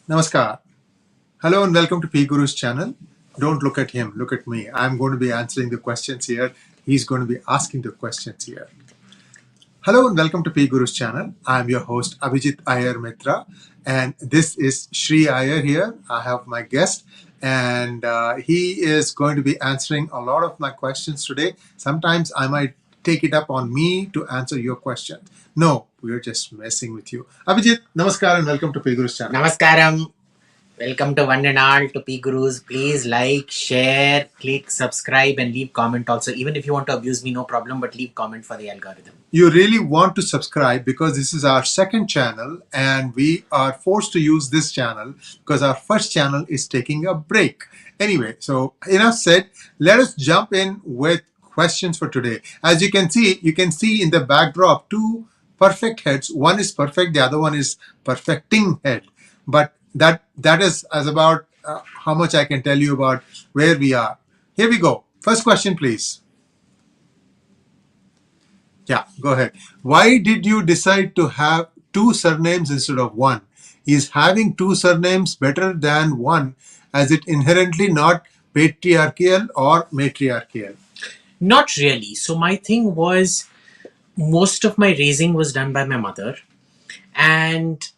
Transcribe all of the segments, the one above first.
Namaskar. Hello and welcome to PGurus channel. Don't look at him, look at me. I'm going to be answering the questions here. He's going to be asking the questions here. Hello and welcome to PGurus channel. I'm your host Abhijit Iyer-Mitra and this is Shri Iyer here. I have my guest and he is going to be answering a lot of my questions today. Sometimes I might take it up on me to answer your question. No, we're just messing with you. Abhijit, namaskar and welcome to PGurus channel. Namaskaram. Welcome to one and all to PGurus. Please like, share, click, subscribe and leave comment also. Even if you want to abuse me, no problem, but leave comment for the algorithm. You really want to subscribe because this is our second channel and we are forced to use this channel because our first channel is taking a break. Anyway, so enough said, let us jump in with questions for today. As you can see in the backdrop two perfect heads. One is perfect, the other one is perfecting head. But that is as about how much I can tell you about where we are. Here we go. First question, please. Yeah, go ahead. Why did you decide to have two surnames instead of one? Is having two surnames better than one, as it inherently not patriarchal or matriarchal? Not really. So my thing was, most of my raising was done by my mother. And,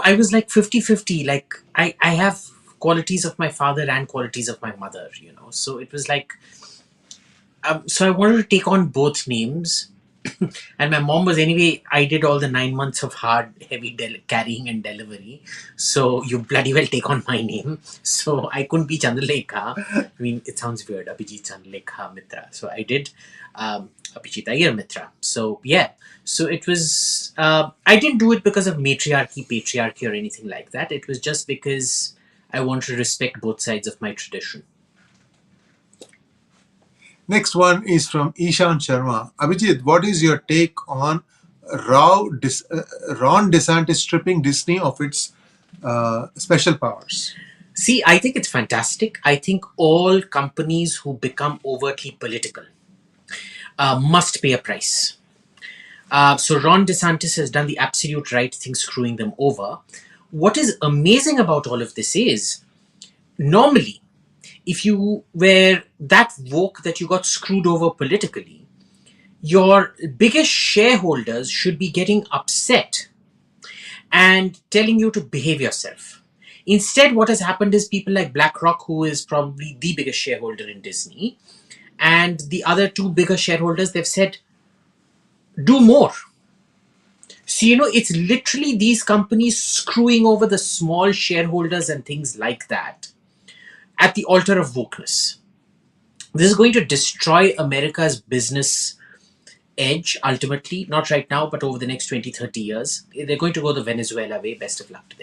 I was like 50-50. Like, I have qualities of my father and qualities of my mother, So it was like, so I wanted to take on both names. And my mom was anyway, I did all the 9 months of hard, heavy carrying and delivery. So you bloody well take on my name. So I couldn't be Chandrlekha. I mean, it sounds weird, Abhijit Chandrlekha Mitra. So I did Abhijit Iyer-Mitra. So yeah. So it was, I didn't do it because of matriarchy, patriarchy or anything like that. It was just because I wanted to respect both sides of my tradition. Next one is from Ishan Sharma. Abhijit, what is your take on Ron DeSantis stripping Disney of its special powers? See, I think it's fantastic. I think all companies who become overtly political must pay a price. So Ron DeSantis has done the absolute right thing, screwing them over. What is amazing about all of this is, normally, if you were that woke that you got screwed over politically, your biggest shareholders should be getting upset and telling you to behave yourself. Instead, what has happened is people like BlackRock, who is probably the biggest shareholder in Disney, and the other two bigger shareholders, they've said, do more. So, it's literally these companies screwing over the small shareholders and things like that at the altar of wokeness. This is going to destroy America's business edge ultimately, not right now, but over the next 20, 30 years. They're going to go the Venezuela way. Best of luck to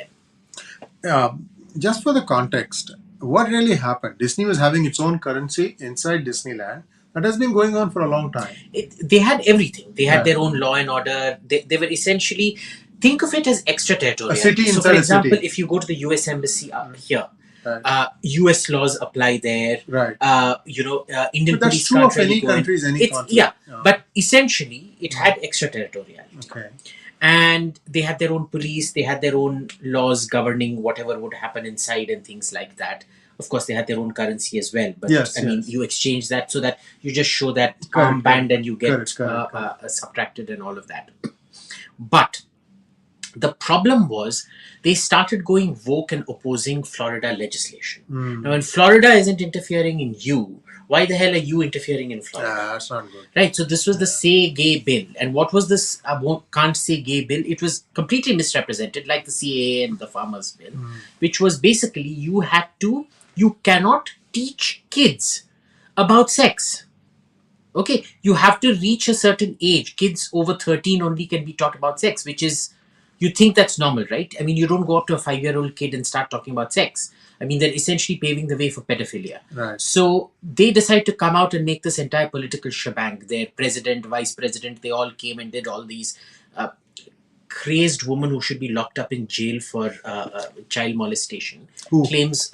them. Just for the context, what really happened? Disney was having its own currency inside Disneyland. That has been going on for a long time. They had everything. They had their own law and order. They were essentially, think of it as extraterritorial. A city so, inside for example, a city. if you go to the US Embassy up here, US laws apply there. Right. Indian but that's police true can't of really any go in. countries, any conflict. Yeah, but essentially, it had extraterritoriality. Okay. And they had their own police, they had their own laws governing whatever would happen inside and things like that. Of course, they had their own currency as well. But I mean, you exchange that so that you just show that armband and you get subtracted and all of that. But the problem was they started going woke and opposing Florida legislation. Now, when Florida isn't interfering in you, why the hell are you interfering in Florida? That's not good. Right, so this was the Say Gay Bill. And what was this Can't Say Gay Bill? It was completely misrepresented, like the CAA and the Farmers Bill, which was basically you cannot teach kids about sex. Okay, you have to reach a certain age. Kids over 13 only can be taught about sex, which is, you think that's normal, right? I mean, you don't go up to a 5-year-old kid and start talking about sex. I mean, they're essentially paving the way for pedophilia. Right. So they decide to come out and make this entire political shebang. Their president, vice president, they all came and did all these crazed woman who should be locked up in jail for child molestation. Who? Claims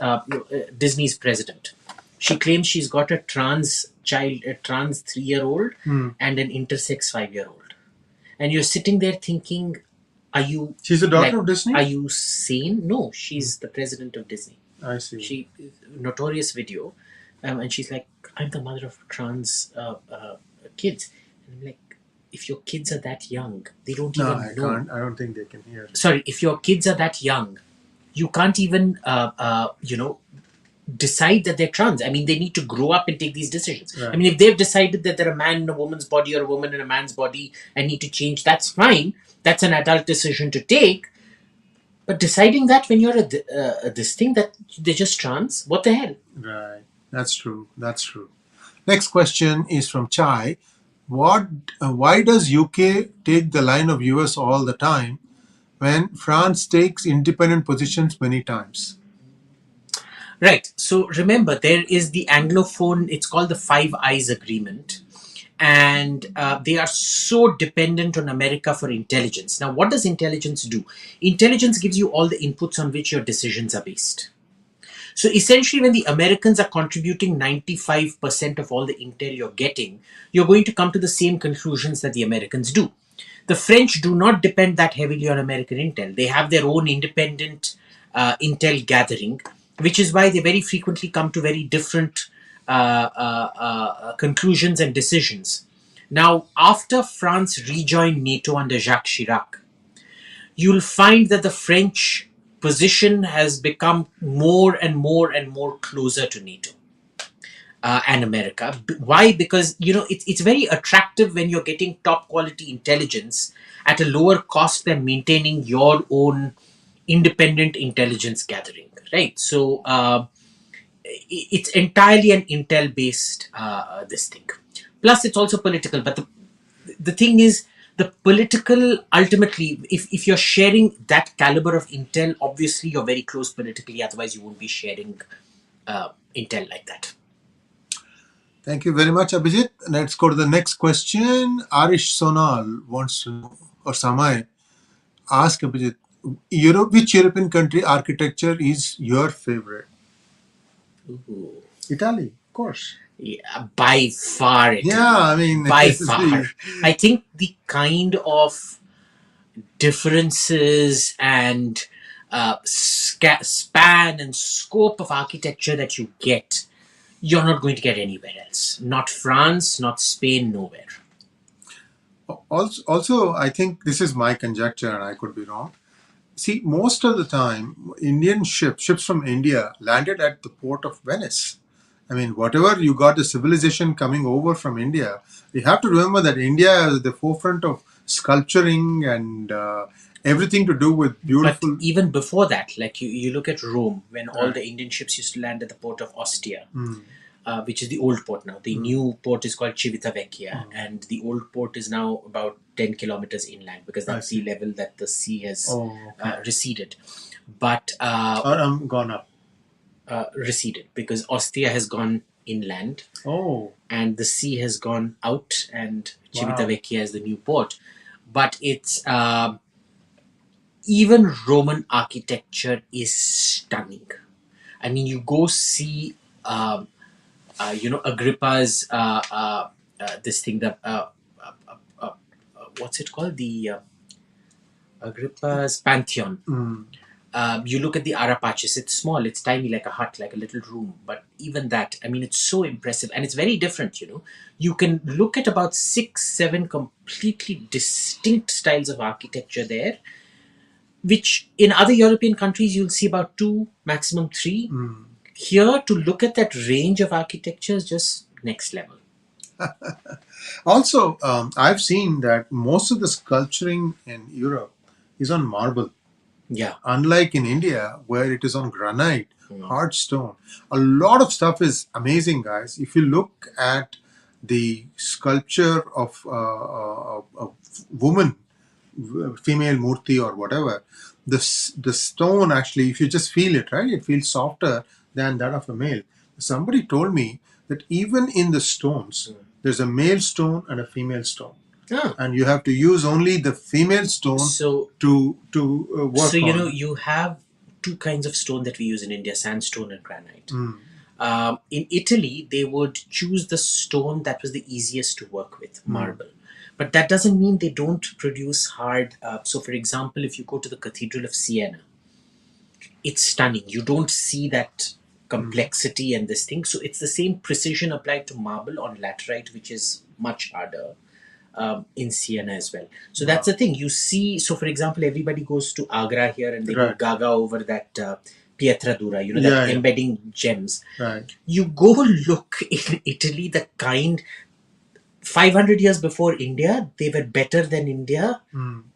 Disney's president. She claims she's got a trans child, a trans 3-year-old and an intersex 5-year-old. And you're sitting there thinking, Are you? She's the daughter of Disney? Are you sane? No, she's the president of Disney. I see. She notorious video, and she's like, I'm the mother of trans kids. And I'm like, if your kids are that young, they don't No, even I know. can't. I don't think they can hear. Sorry, if your kids are that young, you can't even decide that they're trans. I mean, they need to grow up and take these decisions. Right. I mean, if they've decided that they're a man in a woman's body or a woman in a man's body and need to change, that's fine. That's an adult decision to take. But deciding that when you're this thing that they're just trans, what the hell? Right. That's true. That's true. Next question is from Chai. Why does UK take the line of US all the time when France takes independent positions many times? Right. So remember, there is the Anglophone, it's called the Five Eyes Agreement. And they are so dependent on America for intelligence. Now, what does intelligence do? Intelligence gives you all the inputs on which your decisions are based. So essentially, when the Americans are contributing 95% of all the intel you're getting, you're going to come to the same conclusions that the Americans do. The French do not depend that heavily on American intel. They have their own independent intel gathering, which is why they very frequently come to very different conclusions and decisions. Now, after France rejoined NATO under Jacques Chirac, you'll find that the French position has become more and more and more closer to NATO and America. Why? Because it's very attractive when you're getting top quality intelligence at a lower cost than maintaining your own independent intelligence gathering, right? So it's entirely an intel based this thing. Plus, it's also political. But the thing is, the political, ultimately, if you're sharing that caliber of intel, obviously you're very close politically. Otherwise, you won't be sharing intel like that. Thank you very much, Abhijit. Let's go to the next question. Arish Sonal wants to know, or Samay, ask Abhijit, which European country architecture is your favorite? Ooh. Italy, of course. Yeah, by far. Italy. Yeah, I mean, by far. I think the kind of differences and span and scope of architecture that you get, you're not going to get anywhere else. Not France, not Spain, nowhere. Also, I think this is my conjecture, and I could be wrong. See, most of the time, Indian ships from India landed at the port of Venice. I mean, whatever you got the civilization coming over from India, you have to remember that India is the forefront of sculpturing and everything to do with beautiful. But even before that, like you look at Rome, when all the Indian ships used to land at the port of Ostia, which is the old port now. The new port is called 𝗣𝗂𝘂𝗂𝘂, and the old port is now about 10 kilometers inland because that's the level that the sea has receded. But gone up. Receded because Ostia has gone inland. And the sea has gone out, and 𝗣𝗂𝘂𝘂𝘂 is the new port. But it's even Roman architecture is stunning. I mean, you go see Agrippa's this thing, that what's it called, the Agrippa's Pantheon. You look at the Arapaches, it's small, it's tiny, like a hut, like a little room. But even that, I mean, it's so impressive. And it's very different, You can look at about 6-7 completely distinct styles of architecture there, which in other European countries, you'll see about 2, maximum 3. Here, to look at that range of architecture is just next level. Also, I've seen that most of the sculpturing in Europe is on marble. Yeah. Unlike in India, where it is on granite, hard stone. A lot of stuff is amazing, guys. If you look at the sculpture of a woman, female murti or whatever, the stone actually, if you just feel it, right, it feels softer than that of a male. Somebody told me that even in the stones, there's a male stone and a female stone. And you have to use only the female stone to work on. You have 2 kinds of stone that we use in India, sandstone and granite. In Italy, they would choose the stone that was the easiest to work with, marble. But that doesn't mean they don't produce hard. So, for example, if you go to the Cathedral of Siena, it's stunning. You don't see that complexity and this thing. So, it's the same precision applied to marble on laterite, which is much harder in Siena as well. So, that's the thing. You see, so for example, everybody goes to Agra here and they go Right. gaga over that pietra dura, Yeah, that yeah. embedding gems. Right. You go look in Italy, the kind 500 years before India, they were better than India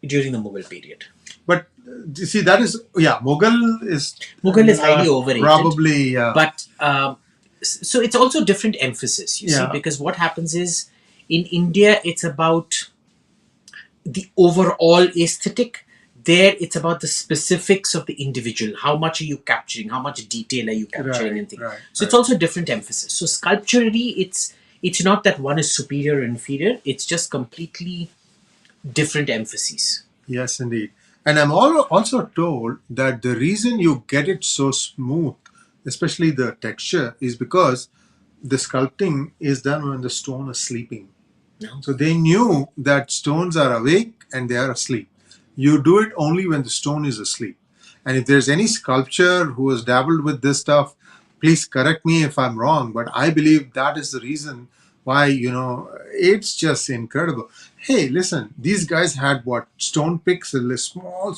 during the Mughal period. But you see, that is, Mughal is highly overrated. Probably, But so it's also different emphasis, you see, Yeah. because what happens is in India, it's about the overall aesthetic. There, it's about the specifics of the individual. How much are you capturing? How much detail are you capturing? Right, And things. right, So it's right. also different emphasis. So sculpturally, it's not that one is superior or inferior. It's just completely different emphases. Yes, indeed. And I'm also told that the reason you get it so smooth, especially the texture, is because the sculpting is done when the stone is sleeping. No. So they knew that stones are awake and they are asleep. You do it only when the stone is asleep. And if there's any sculptor who has dabbled with this stuff, please correct me if I'm wrong, but I believe that is the reason why, it's just incredible. Hey, listen, these guys had what? Stone picks, small.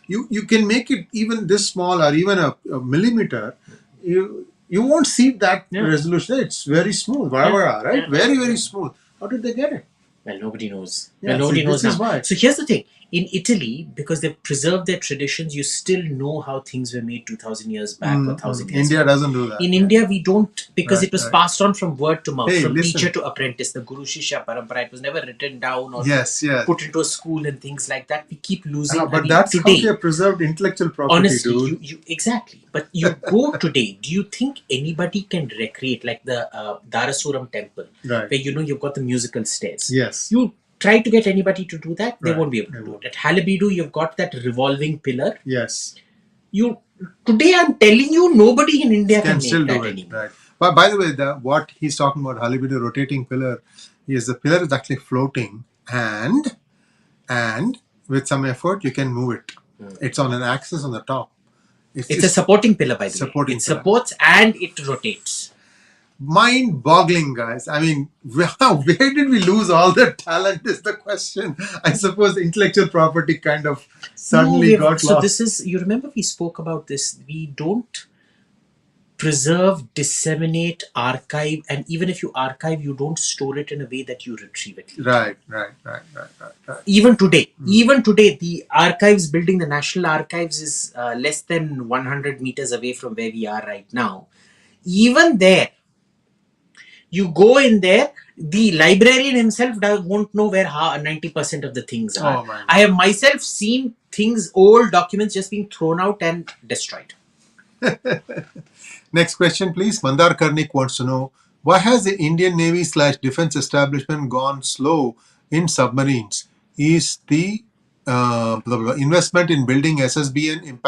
You can make it even this small or even a millimeter. You won't see that resolution. It's very smooth, right? Very smooth. How did they get it? Well, nobody knows. Yeah, nobody see, knows this is now. why. So here's the thing. In Italy, because they've preserved their traditions, you still know how things were made 2,000 years back or 1,000 years India back. doesn't do that. In India, we don't, because Right, it was right. passed on from word to mouth, Hey, from listen. teacher to apprentice, the Guru Shishya Parampara. It was never written down or Yes. put into a school and things like that. We keep losing. But I mean, that's today, how they have preserved intellectual property, honestly, dude. you exactly. But you go today, do you think anybody can recreate like the Darasuram temple, Right. where you've got the musical stairs? Yes. You try to get anybody to do that, they Right. won't be able They to do won't. it. At Halebidu, you've got that revolving pillar. Yes. Today, I'm telling you, nobody in India can Still make do that it. anymore. Right. But by the way, what he's talking about, Halibidu rotating pillar, is the pillar is actually floating, and with some effort you can move it. It's on an axis on the top. It's a supporting pillar, by the way. Supporting It pillar. supports and it rotates. Mind-boggling, guys. I mean, where did we lose all that talent is the question. I suppose intellectual property kind of suddenly got So lost. this is, you remember we spoke about this. We don't preserve, disseminate, archive, and even if you archive, you don't store it in a way that you retrieve it. Right. Even today, the archives building, the National Archives, is less than 100 meters away from where we are right now. Even there, you go in there, the librarian himself won't know where 90% of the things are. Oh, my. I have myself seen things, old documents just being thrown out and destroyed. Next question, please. Mandar Karnik wants to know, why has the Indian Navy / defense establishment gone slow in submarines? Is the investment in building SSBN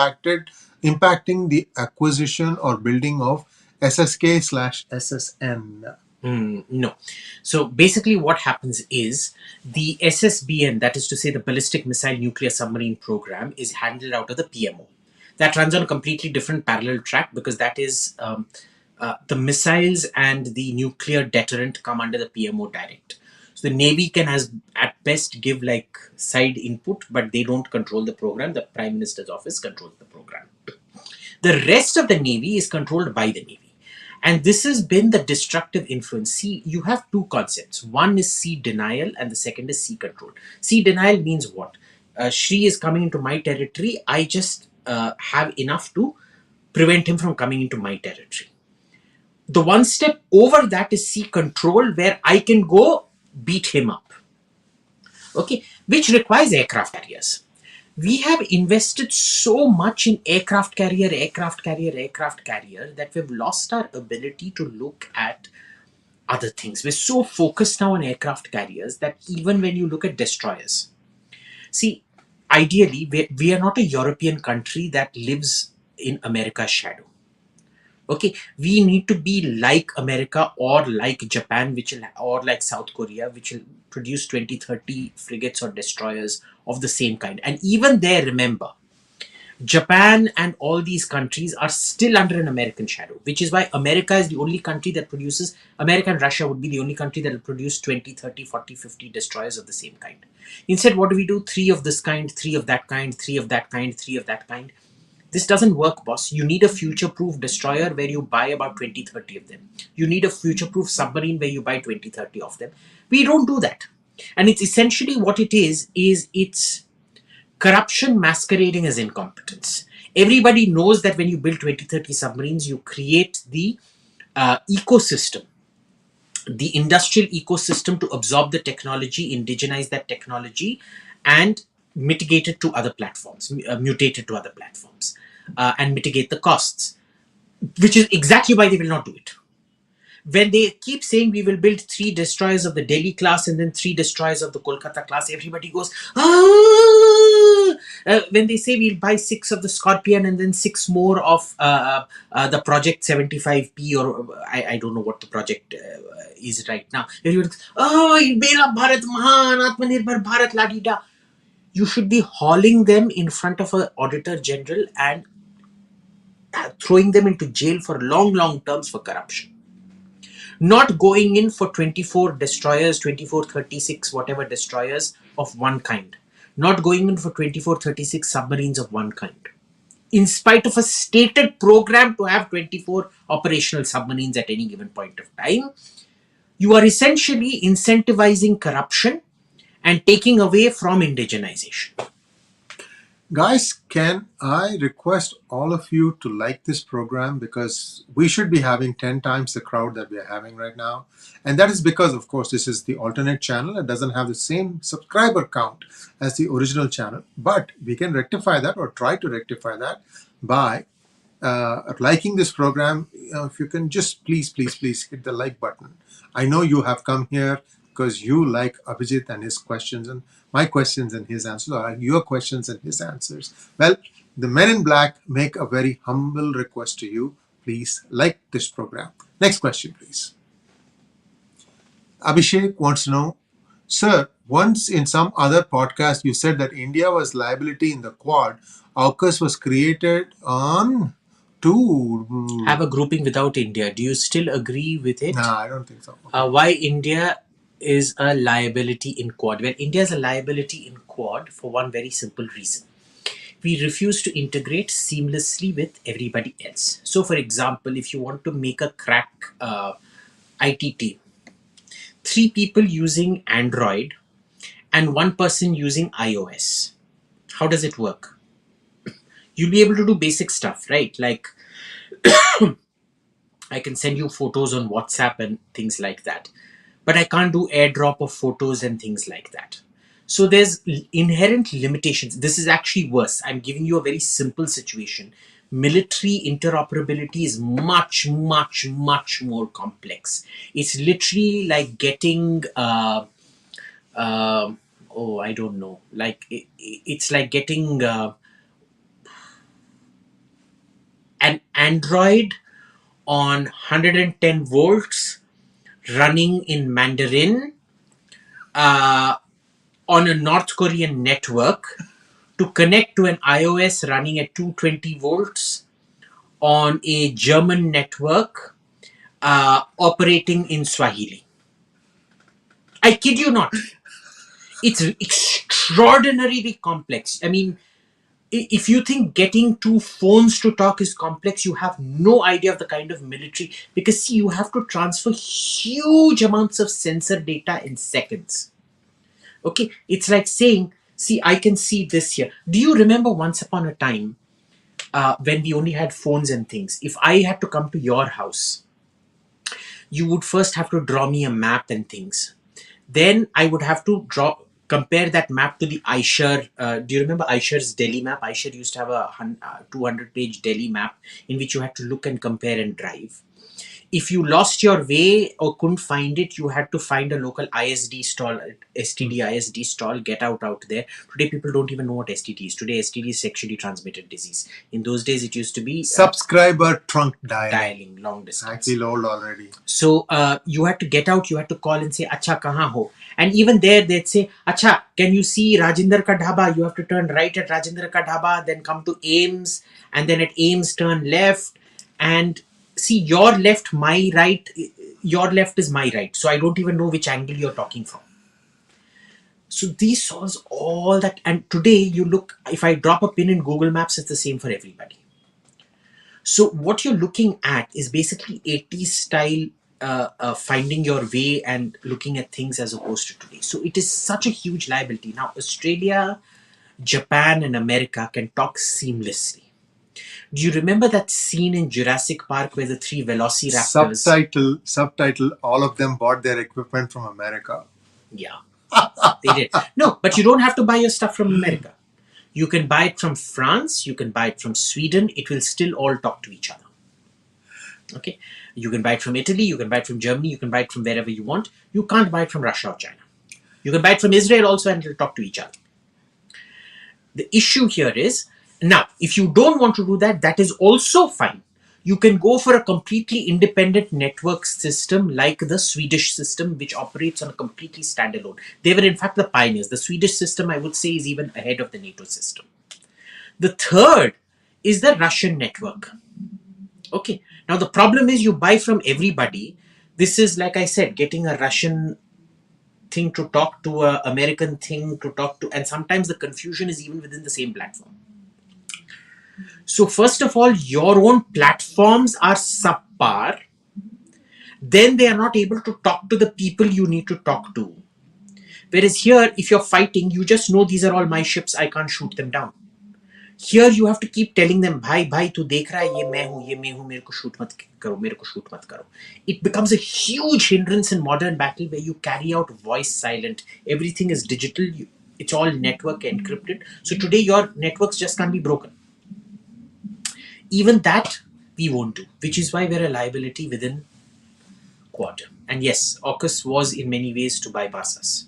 impacting the acquisition or building of SSK/SSN? No. So basically what happens is the SSBN, that is to say the Ballistic Missile Nuclear Submarine Program, is handled out of the PMO. That runs on a completely different parallel track because that is the missiles and the nuclear deterrent come under the PMO direct. So the Navy can at best give like side input, but they don't control the program. The Prime Minister's office controls the program. The rest of the Navy is controlled by the Navy. And this has been the destructive influence. See, you have two concepts. One is sea denial and the second is sea control. Sea denial means what? Shri is coming into my territory. I just have enough to prevent him from coming into my territory. The one step over that is sea control, where I can go beat him up. Okay, which requires aircraft carriers. We have invested so much in aircraft carrier that we've lost our ability to look at other things. We're so focused now on aircraft carriers that even when you look at destroyers, see, ideally, we are not a European country that lives in America's shadow. Okay, we need to be like America or like Japan, or like South Korea, which will produce 20, 30 frigates or destroyers of the same kind. And even there, remember, Japan and all these countries are still under an American shadow, which is why America is the only country that produces, America and Russia would be the only country that will produce 20, 30, 40, 50 destroyers of the same kind. Instead, what do? Three of this kind, three of that kind, three of that kind, three of that kind. This doesn't work, boss. You need a future-proof destroyer where you buy about 20, 30 of them. You need a future-proof submarine where you buy 20, 30 of them. We don't do that. And it's essentially what it is it's corruption masquerading as incompetence. Everybody knows that when you build 20, 30 submarines, you create the ecosystem, the industrial ecosystem to absorb the technology, indigenize that technology, and mitigate it to other platforms, mutate it to other platforms, and mitigate the costs, which is exactly why they will not do it. When they keep saying we will build 3 destroyers of the Delhi class and then 3 destroyers of the Kolkata class, everybody goes, ah! When they say we'll buy 6 of the Scorpion and then 6 more of the Project 75P, or I don't know what the project is right now. Everybody goes, oh, Mera Bharat Mahan, Atmanirbhar Bharat, la-di-da. You should be hauling them in front of an auditor general and throwing them into jail for long, long terms for corruption. Not going in for 24 destroyers, 24, 36, whatever destroyers of one kind. Not going in for 24, 36 submarines of one kind. In spite of a stated program to have 24 operational submarines at any given point of time, you are essentially incentivizing corruption and taking away from indigenization. Guys, can I request all of you to like this program, because we should be having 10 times the crowd that we are having right now. And that is because, of course, this is the alternate channel. It doesn't have the same subscriber count as the original channel. But we can rectify that, or try to rectify that, by liking this program. If you can just please hit the like button. I know you have come here because you like Abhijit and his questions, and my questions and his answers, or your questions and his answers. Well, the Men in Black make a very humble request to you. Please like this program. Next question, please. Abhishek wants to know, sir, once in some other podcast you said that India was liability in the Quad. AUKUS was created on to Have a grouping without India. Do you still agree with it? Nah, I don't think so. Why India is a liability in Quad? Well, India is a liability in Quad for one very simple reason. We refuse to integrate seamlessly with everybody else. So, for example, if you want to make a crack IT team, 3 people using Android and 1 person using iOS, how does it work? You'll be able to do basic stuff, right? Like, I can send you photos on WhatsApp and things like that. But I can't do airdrop of photos and things like that. So there's inherent limitations. This is actually worse. I'm giving you a very simple situation. Military interoperability is much, much, much more complex. It's literally like getting, I don't know. It's like getting an Android on 110 volts running in Mandarin on a North Korean network to connect to an iOS running at 220 volts on a German network operating in Swahili. I kid you not. It's extraordinarily complex. I mean, if you think getting 2 phones to talk is complex, you have no idea of the kind of military, because see, you have to transfer huge amounts of sensor data in seconds. Okay, it's like saying, see, I can see this here. Do you remember once upon a time when we only had phones and things? If I had to come to your house, you would first have to draw me a map and things. Then I would have to compare that map to the Aisher. Do you remember Aisher's Delhi map? Aisher used to have a 200-page Delhi map in which you had to look and compare and drive. If you lost your way or couldn't find it, you had to find a local ISD stall, STD ISD stall, get out there. Today, people don't even know what STD is. Today, STD is sexually transmitted disease. In those days, it used to be subscriber trunk dialing. Long distance. I feel old already. So you had to get out, you had to call and say, Acha, kahan ho? And even there, they'd say, Acha, can you see Rajinder ka dhaba? You have to turn right at Rajinder ka dhaba, then come to Ames, and then at Ames turn left. And see, your left, my right, your left is my right. So I don't even know which angle you're talking from. So these solves all that. And today you look, if I drop a pin in Google Maps, it's the same for everybody. So what you're looking at is basically 80s style finding your way and looking at things as opposed to today. So it is such a huge liability. Now, Australia, Japan, and America can talk seamlessly. Do you remember that scene in Jurassic Park where the three velociraptors... Subtitle, all of them bought their equipment from America. Yeah, they did. No, but you don't have to buy your stuff from America. You can buy it from France, you can buy it from Sweden, it will still all talk to each other. Okay, you can buy it from Italy, you can buy it from Germany, you can buy it from wherever you want. You can't buy it from Russia or China. You can buy it from Israel also and it will talk to each other. The issue here is, now, if you don't want to do that, that is also fine. You can go for a completely independent network system like the Swedish system, which operates on a completely standalone. They were in fact the pioneers. The Swedish system, I would say, is even ahead of the NATO system. The third is the Russian network. Okay, now the problem is you buy from everybody. This is, like I said, getting a Russian thing to talk to an American thing to talk to, and sometimes the confusion is even within the same platform. So first of all, your own platforms are subpar. Then they are not able to talk to the people you need to talk to. Whereas here, if you're fighting, you just know these are all my ships, I can't shoot them down. Here you have to keep telling them, bhai, tu dekh raha hai, ye main hu, mere ko shoot mat karo. It becomes a huge hindrance in modern battle where you carry out voice silent. Everything is digital. It's all network encrypted. So today your networks just can't be broken. Even that we won't do, which is why we're a liability within Quad. And yes, AUKUS was in many ways to bypass us.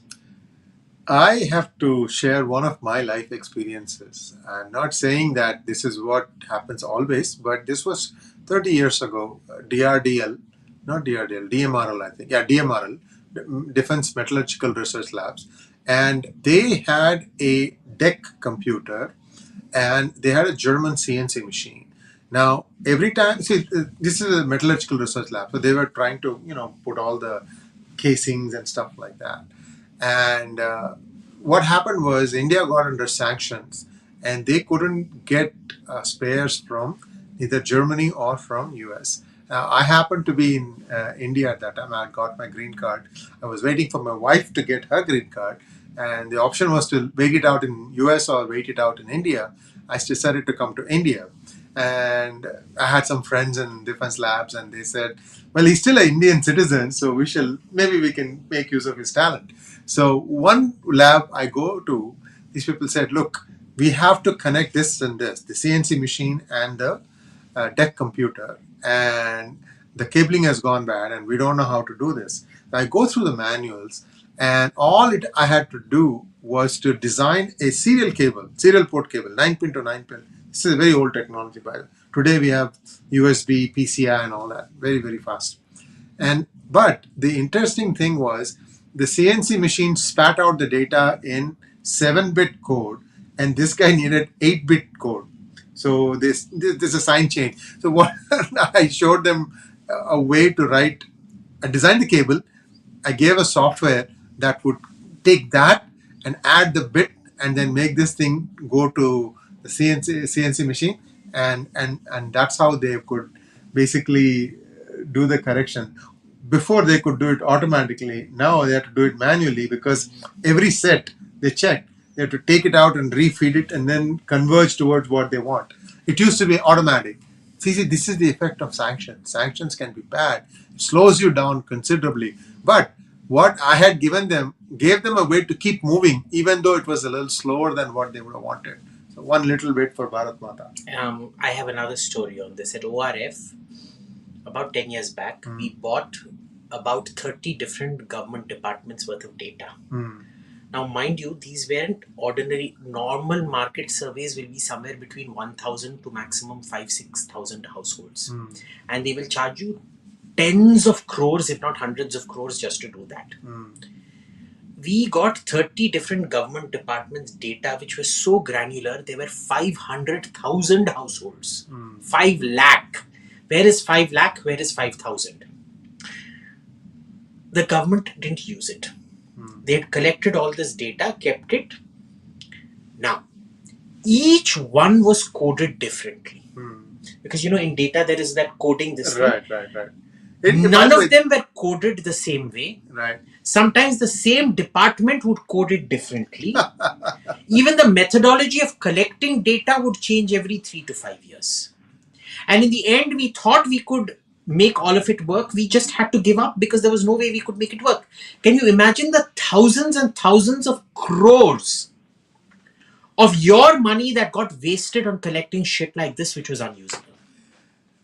I have to share one of my life experiences. I'm not saying that this is what happens always, but this was 30 years ago. DRDL, not DRDL, DMRL, I think. Yeah, DMRL, Defense Metallurgical Research Labs. And they had a DEC computer and they had a German CNC machine. Now, every time, see, this is a metallurgical research lab, so they were trying to, put all the casings and stuff like that. And what happened was India got under sanctions and they couldn't get spares from either Germany or from US. I happened to be in India at that time. I had got my green card. I was waiting for my wife to get her green card. And the option was to wait it out in US or wait it out in India. I decided to come to India. And I had some friends in defense labs and they said, well, he's still an Indian citizen, so maybe we can make use of his talent. So one lab I go to, these people said, look, we have to connect this and this, the CNC machine and the DEC computer, and the cabling has gone bad and we don't know how to do this. I go through the manuals and all I had to do was to design a serial port cable, 9-pin to 9-pin. This is a very old technology, by the way. Today we have USB, PCI and all that, very, very fast. But the interesting thing was the CNC machine spat out the data in 7-bit code and this guy needed 8-bit code. So this is a sign change. So what I showed them a way to write, I designed the cable, I gave a software that would take that and add the bit and then make this thing go to the CNC machine, and that's how they could basically do the correction. Before they could do it automatically, now they have to do it manually because every set they check, they have to take it out and refeed it and then converge towards what they want. It used to be automatic. See, this is the effect of sanctions. Sanctions can be bad. It slows you down considerably. But what I had gave them a way to keep moving, even though it was a little slower than what they would have wanted. So one little bit for Bharat Mata. I have another story on this. At ORF, about 10 years back, we bought about 30 different government departments worth of data. Now, mind you, these weren't ordinary, normal market surveys will be somewhere between 1,000 to maximum 5,000-6,000 households. And they will charge you tens of crores, if not hundreds of crores, just to do that. We got 30 different government departments data, which was so granular, there were 500,000 households. 5 lakh. Where is 5 lakh? Where is 5,000? The government didn't use it. They had collected all this data, kept it. Now, each one was coded differently. Because, in data, there is that coding this way. Right. None of them were coded the same way. Right. Sometimes the same department would code it differently. Even the methodology of collecting data would change every 3 to 5 years. And in the end, we thought we could make all of it work. We just had to give up because there was no way we could make it work. Can you imagine the thousands and thousands of crores of your money that got wasted on collecting shit like this, which was unusable?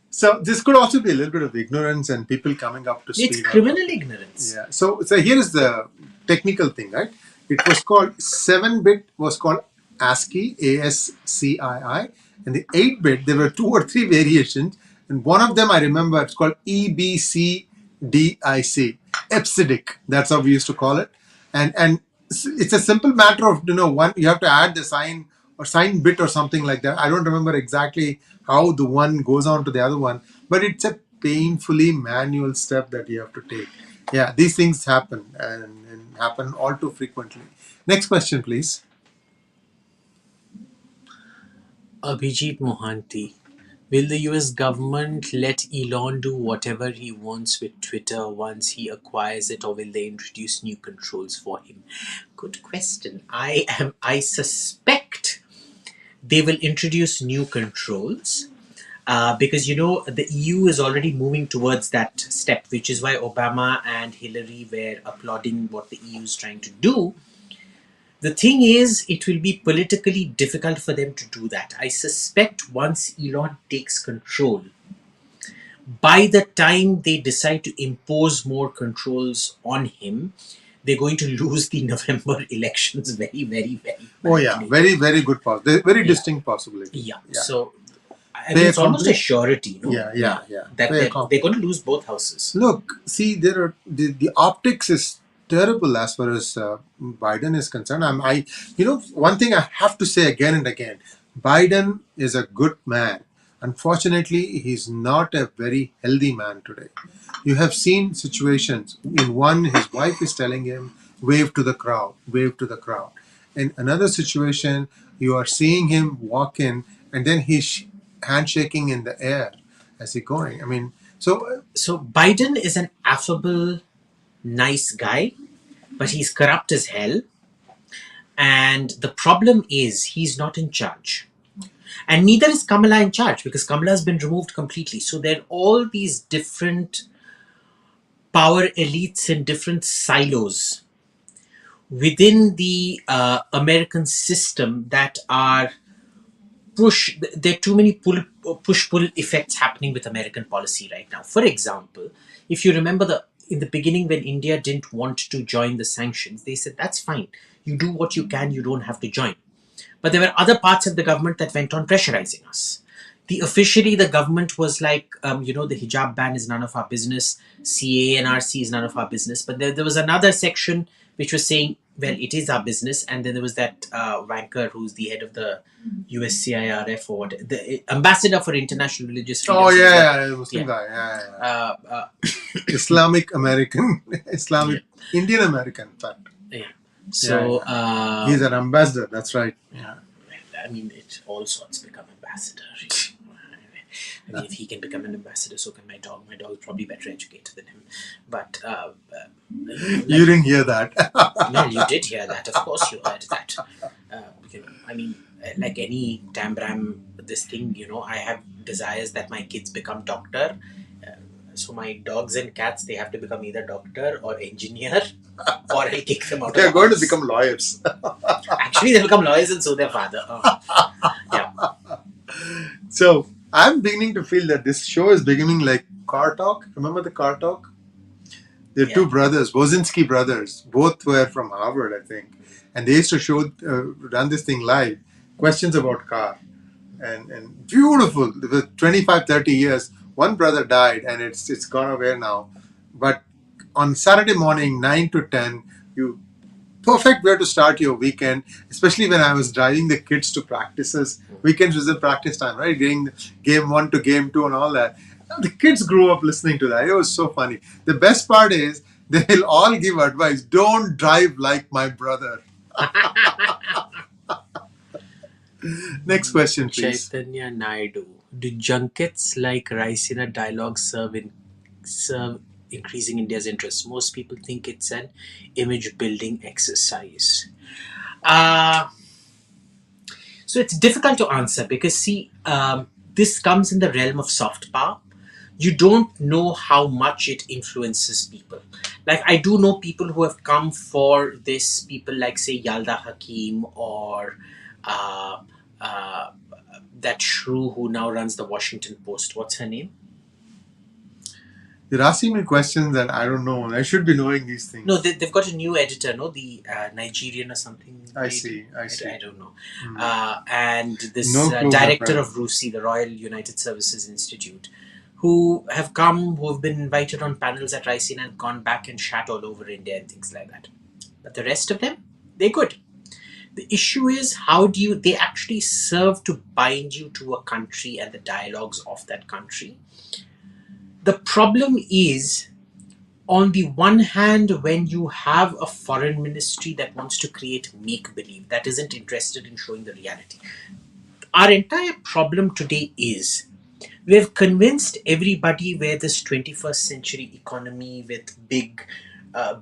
So this could also be a little bit of ignorance and people coming up to speed. It's criminal ignorance. Yeah. So here is the technical thing, right? It was called 7-bit was called ASCII, ASCII, and the 8-bit there were 2 or 3 variations, and one of them I remember it's called EBCDIC, EBCDIC. That's how we used to call it, and it's a simple matter of one you have to add the sign or sign bit or something like that. I don't remember exactly how the one goes on to the other one, but it's a painfully manual step that you have to take. Yeah, these things happen and happen all too frequently. Next question, please. Abhijit Mohanty. Will the US government let Elon do whatever he wants with Twitter once he acquires it, or will they introduce new controls for him? Good question. I suspect they will introduce new controls because the EU is already moving towards that step, which is why Obama and Hillary were applauding what the EU is trying to do. The thing is, it will be politically difficult for them to do that. I suspect once Elon takes control, by the time they decide to impose more controls on him, they're going to lose the November elections very, very, very badly. Oh yeah, very, very good possibility. Very distinct possibility. Yeah. So it's almost a surety. Yeah. That they're going to lose both houses. Look, see, there are the optics is terrible as far as Biden is concerned. One thing I have to say again and again, Biden is a good man. Unfortunately, he's not a very healthy man today. You have seen situations. In one, his wife is telling him, wave to the crowd, wave to the crowd. In another situation, you are seeing him walk in and then he's handshaking in the air as he's going. So Biden is an affable, nice guy, but he's corrupt as hell. And the problem is he's not in charge. And neither is Kamala in charge, because Kamala has been removed completely. So there are all these different power elites in different silos within the American system that are there are too many push-pull effects happening with American policy right now. For example, if you remember in the beginning when India didn't want to join the sanctions, they said, that's fine. You do what you can, you don't have to join. But there were other parts of the government that went on pressurizing us. Officially, the government was like, the hijab ban is none of our business. CA and RC is none of our business. But there was another section which was saying, well, it is our business. And then there was that wanker who's the head of the USCIRF or what, the ambassador for international religious freedom. Oh, yeah, Muslim guy. Yeah. Islamic American, Indian American, in fact. Yeah. So he's an ambassador. That's right. Yeah. It all sorts become ambassador. If he can become an ambassador, so can my dog. My dog is probably better educated than him. But you didn't hear that. No, you did hear that. Of course, you heard that. Like any tambram, this thing. I have desires that my kids become doctor. So my dogs and cats, they have to become either doctor or engineer, or I'll kick them out. They're going to become lawyers. Actually, they become lawyers and so their father. Yeah. So I'm beginning to feel that this show is beginning like Car Talk. Remember the Car Talk? They're two brothers, Wozinski brothers. Both were from Harvard, I think. And they used to run this thing live. Questions about car. And beautiful. It was 25, 30 years. One brother died and it's gone away now. But on Saturday morning, 9 to 10, you perfect way to start your weekend, especially when I was driving the kids to practices. Weekends was the practice time, right? Getting game 1 to game 2 and all that. The kids grew up listening to that. It was so funny. The best part is they'll all give advice. Don't drive like my brother. Next question, please. Chaitanya Naidu. Do junkets like Raisina dialogue serve increasing India's interest? Most people think it's an image building exercise. So it's difficult to answer because, see, this comes in the realm of soft power. You don't know how much it influences people. Like, I do know people who have come for this, people like, say, Yalda Hakim or that shrew who now runs the Washington Post. What's her name? You're asking me questions that I don't know. I should be knowing these things. No, they've got a new editor, no? The Nigerian or something. I see. I don't know. And this director of RUSI, the Royal United Services Institute, who have been invited on panels at Raisina and gone back and shat all over India and things like that. But the rest of them, they're good. The issue is, they actually serve to bind you to a country and the dialogues of that country. The problem is, on the one hand, when you have a foreign ministry that wants to create make-believe, that isn't interested in showing the reality. Our entire problem today is, we have convinced everybody we're this 21st century economy with big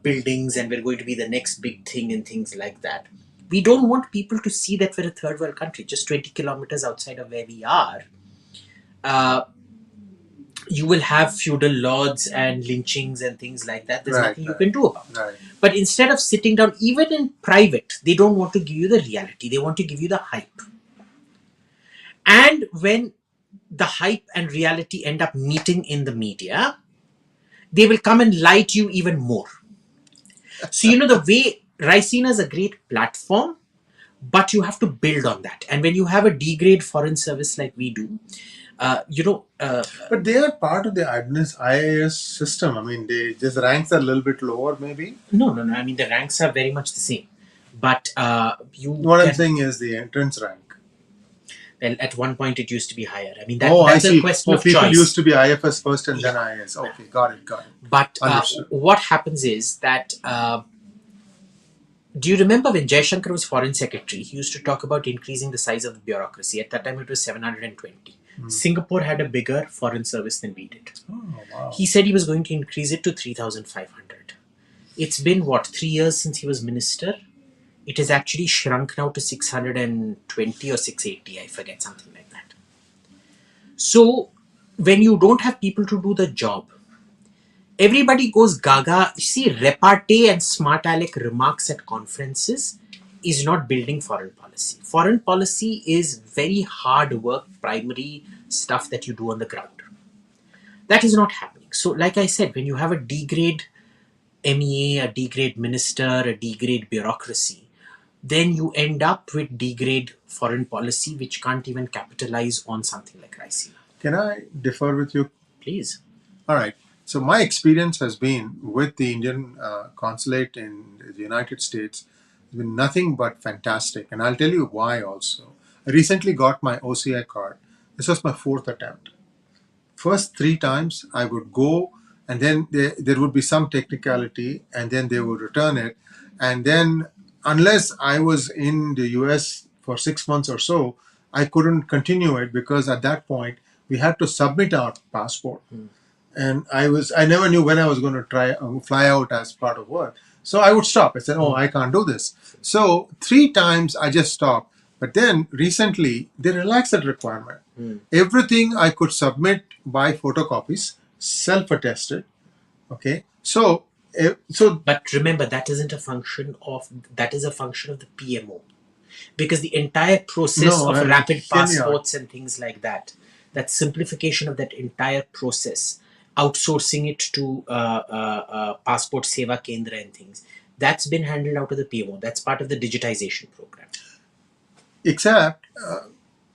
buildings and we're going to be the next big thing and things like that. We don't want people to see that we're a third world country, just 20 kilometers outside of where we are. You will have feudal lords and lynchings and things like that. There's nothing you can do about it. But instead of sitting down, even in private, they don't want to give you the reality. They want to give you the hype. And when the hype and reality end up meeting in the media, they will come and lie to you even more. So, the way Raisina is a great platform, but you have to build on that. And when you have a D-grade foreign service like we do, but they are part of the IAS system. I mean, just ranks are a little bit lower, maybe? No. I mean, the ranks are very much the same. But what I'm saying is the entrance rank. Well, at one point it used to be higher. I mean, that's a question of people choice. Used to be IFS first and then IAS. Okay, got it. But what happens is that, do you remember when Jaishankar was foreign secretary, he used to talk about increasing the size of the bureaucracy. At that time it was 720. Singapore had a bigger foreign service than we did. Oh, wow. He said he was going to increase it to 3,500. It's been, 3 years since he was minister? It has actually shrunk now to 620 or 680, I forget, something like that. So, when you don't have people to do the job, everybody goes gaga. You see, repartee and smart aleck remarks at conferences is not building foreign policy. Foreign policy is very hard work, primary stuff that you do on the ground. That is not happening. So, like I said, when you have a D-grade MEA, a D-grade minister, a D-grade bureaucracy, then you end up with D-grade foreign policy, which can't even capitalize on something like Raisina. Can I differ with you? Please. All right. So my experience has been with the Indian consulate in the United States has been nothing but fantastic. And I'll tell you why also. I recently got my OCI card. This was my 4th attempt. First 3 times I would go and then there would be some technicality and then they would return it. And then unless I was in the US for 6 months or so, I couldn't continue it because at that point we had to submit our passport. And I never knew when I was going to fly out as part of work. So I would stop. I said, I can't do this. So 3 times I just stopped. But then recently they relaxed that requirement. Everything I could submit by photocopies, self-attested. Okay. So, but remember, that is a function of the PMO. Because the entire process of rapid passports and things like that, that simplification of that entire process, outsourcing it to Passport Seva Kendra and things, that's been handled out of the PMO. That's part of the digitization program. Except,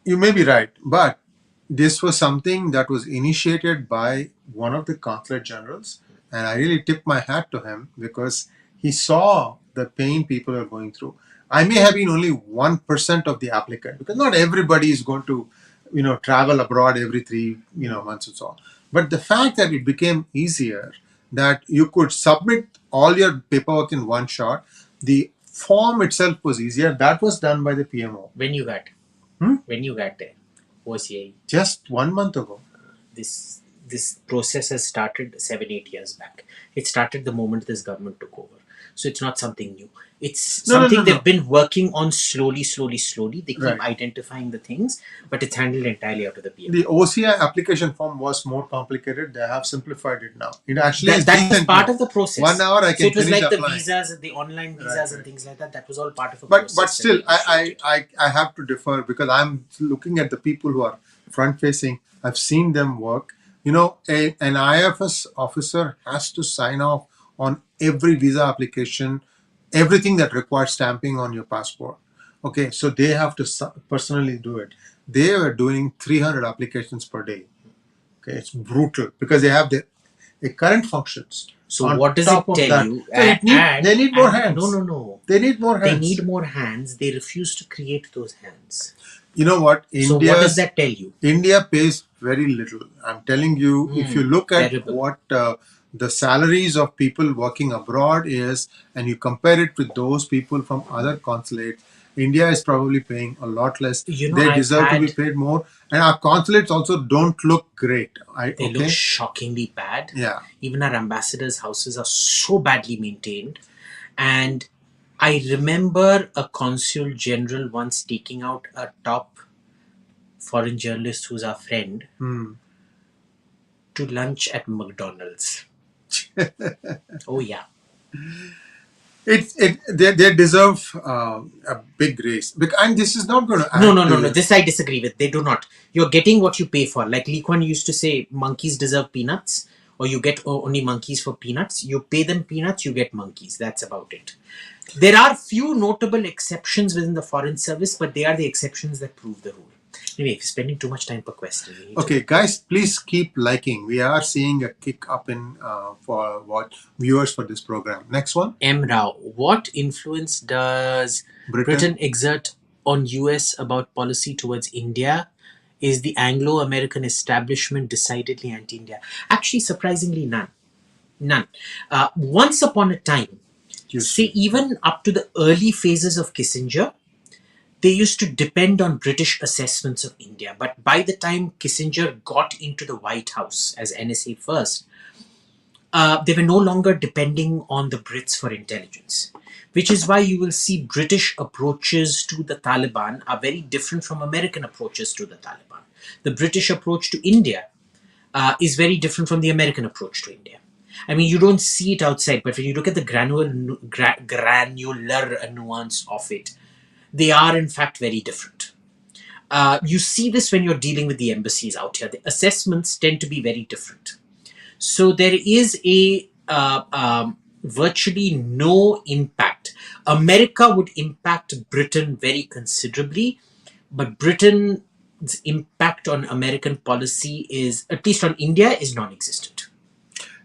you may be right, but this was something that was initiated by one of the consulate generals, and I really tip my hat to him because he saw the pain people are going through. I may have been only 1% of the applicant because not everybody is going to, travel abroad every 3, months or so. But the fact that it became easier, that you could submit all your paperwork in one shot, the form itself was easier. That was done by the PMO. When you got when you got there, OCI, Just 1 month ago. this process has started 7-8 years back. It started the moment this government took over. So it's not something new. It's something they've been working on slowly. They keep identifying the things, but it's handled entirely out of the PMO. The OCI application form was more complicated. They have simplified it now. It actually that's part of the process. 1 hour I can So it was finish like the applying. visas, the online visas and things like that. That was all part of a But process. still, I have to defer because I'm looking at the people who are front facing. I've seen them work. An IFS officer has to sign off on every visa application, everything that requires stamping on your passport. Okay, so they have to personally do it. They are doing 300 applications per day. Okay, it's brutal because they have the current functions. So what does it tell you? They need more hands. No. They need more hands. They need more hands. They refuse to create those hands. You know what? So what does that tell you? India pays very little. I'm telling you, if you look at what the salaries of people working abroad is, and you compare it with those people from other consulates, India is probably paying a lot less. They deserve to be paid more. And our consulates also don't look great. They look shockingly bad. Yeah. Even our ambassadors' houses are so badly maintained. And I remember a consul general once taking out a top foreign journalist who's our friend to lunch at McDonald's. Oh yeah. They deserve a big raise. And this is not going to No. This I disagree with. They do not. You're getting what you pay for. Like Lee Kuan used to say, monkeys deserve peanuts, or you get only monkeys for peanuts. You pay them peanuts, you get monkeys. That's about it. There are few notable exceptions within the foreign service, but they are the exceptions that prove the rule. Anyway, spending too much time per question. Okay, guys, please keep liking. We are seeing a kick up in for what viewers for this program. Next one. M. Rao, what influence does Britain exert on US about policy towards India? Is the Anglo-American establishment decidedly anti-India? Actually, surprisingly, none. Once upon a time, say even up to the early phases of Kissinger, they used to depend on British assessments of India. But by the time Kissinger got into the White House as NSA first, they were no longer depending on the Brits for intelligence, which is why you will see British approaches to the Taliban are very different from American approaches to the Taliban. The British approach to India is very different from the American approach to India. I mean, you don't see it outside, but when you look at the granular nuance of it, they are in fact very different. You see this when you're dealing with the embassies out here. The assessments tend to be very different. So there is a virtually no impact. America would impact Britain very considerably, but Britain's impact on American policy is, at least on India, is non-existent.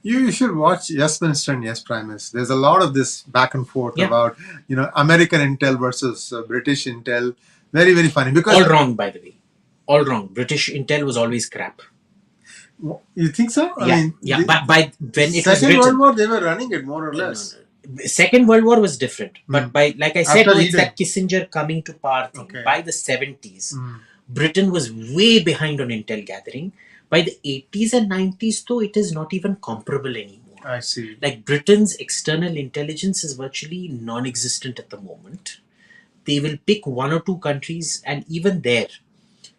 You should watch Yes Minister and Yes Prime Minister. There's a lot of this back and forth about, American intel versus British intel. Very, very funny. Because all wrong, by the way. All wrong. British intel was always crap. You think so? When it was Second World War, they were running it more or less. No. Second World War was different. But like I said, it's that Kissinger coming to power thing. Okay. By the 70s, Britain was way behind on intel gathering. By the 80s and 90s, though, it is not even comparable anymore. I see. Like Britain's external intelligence is virtually non-existent at the moment. They will pick one or two countries, and even there,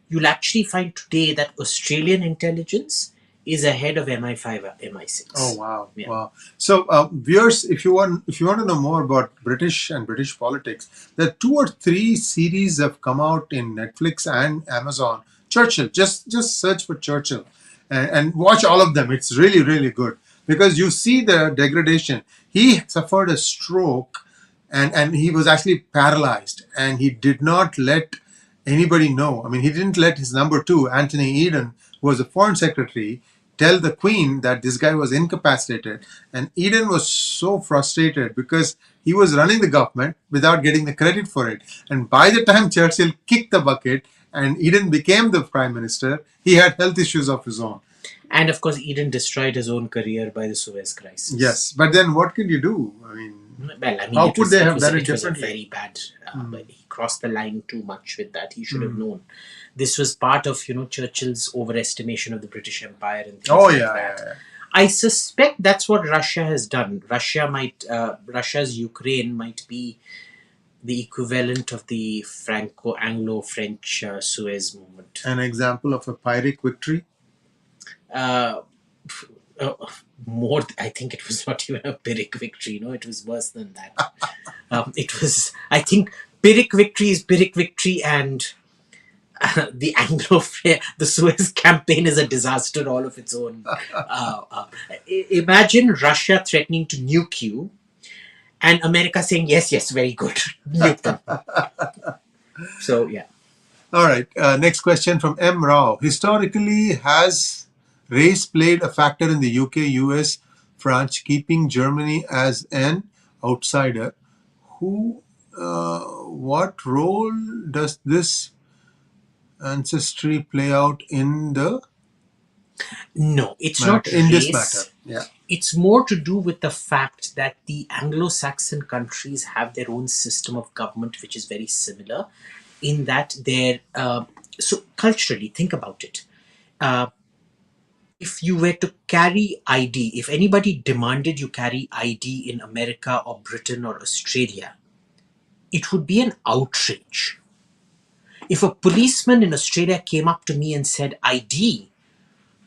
you'll actually find today that Australian intelligence is ahead of MI5 or MI6. Oh wow! Yeah. Wow. So, viewers, if you want to know more about British and British politics, there are 2 or 3 series have come out in Netflix and Amazon Churchill. Just search for Churchill and watch all of them. It's really, really good because you see the degradation. He suffered a stroke and he was actually paralyzed, and he did not let anybody know. I mean, he didn't let his number two, Anthony Eden, who was the foreign secretary, tell the Queen that this guy was incapacitated. And Eden was so frustrated because he was running the government without getting the credit for it. And by the time Churchill kicked the bucket and Eden became the prime minister, he had health issues of his own. And of course, Eden destroyed his own career by the Suez Crisis. Yes, but then what could you do? I mean, how could they have done it differently? It was a very bad. But he crossed the line too much with that. He should have known. This was part of Churchill's overestimation of the British Empire and things like that. Yeah. I suspect that's what Russia has done. Russia's Ukraine might be the equivalent of the Franco-Anglo-French Suez movement. An example of a Pyrrhic victory? More, I think it was not even a Pyrrhic victory. It was worse than that. It was, I think, Pyrrhic victory is Pyrrhic victory, and the Suez campaign is a disaster all of its own. Imagine Russia threatening to nuke you, and America saying, yes, very good, nuke them. So, yeah. All right. Next question from M. Rao. Historically, has race played a factor in the UK, US, France, keeping Germany as an outsider? What role does this ancestry play out in the No, it's not in race. This matter? Yeah. It's more to do with the fact that the Anglo-Saxon countries have their own system of government, which is very similar in that they're so culturally, think about it. If you were to carry ID, if anybody demanded you carry ID in America or Britain or Australia, it would be an outrage. If a policeman in Australia came up to me and said ID,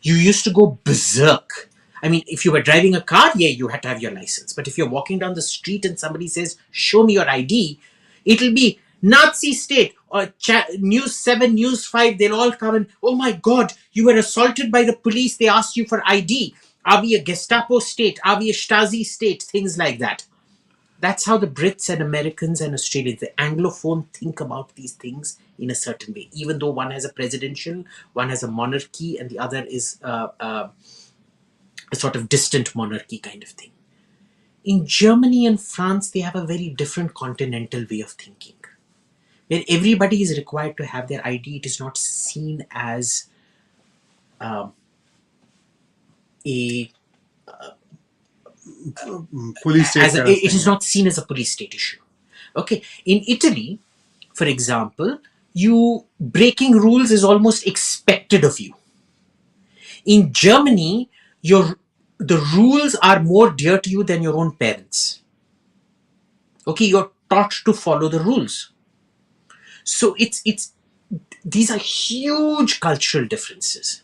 you used to go berserk. I mean, if you were driving a car, yeah, you had to have your license. But if you're walking down the street and somebody says, show me your ID, it'll be Nazi state or News 7, News 5, they'll all come and, oh my God, you were assaulted by the police. They asked you for ID. Are we a Gestapo state? Are we a Stasi state? Things like that. That's how the Brits and Americans and Australians, the Anglophone, think about these things in a certain way. Even though one has a presidential, one has a monarchy, and the other is a sort of distant monarchy kind of thing. In Germany and France, they have a very different continental way of thinking, where everybody is required to have their ID. It is not seen as police state. It is not seen as a police state issue. Okay, in Italy, for example, breaking rules is almost expected of you. In Germany, the rules are more dear to you than your own parents. Okay, you're taught to follow the rules. So these are huge cultural differences.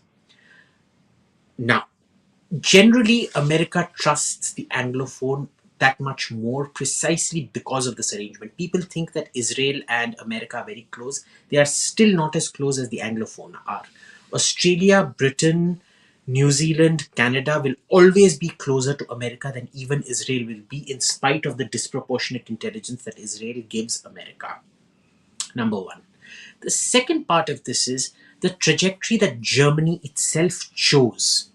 Now, generally, America trusts the Anglophone that much more precisely because of this arrangement. People think that Israel and America are very close. They are still not as close as the Anglophone are. Australia, Britain, New Zealand, Canada will always be closer to America than even Israel will be, in spite of the disproportionate intelligence that Israel gives America. Number one. The second part of this is the trajectory that Germany itself chose.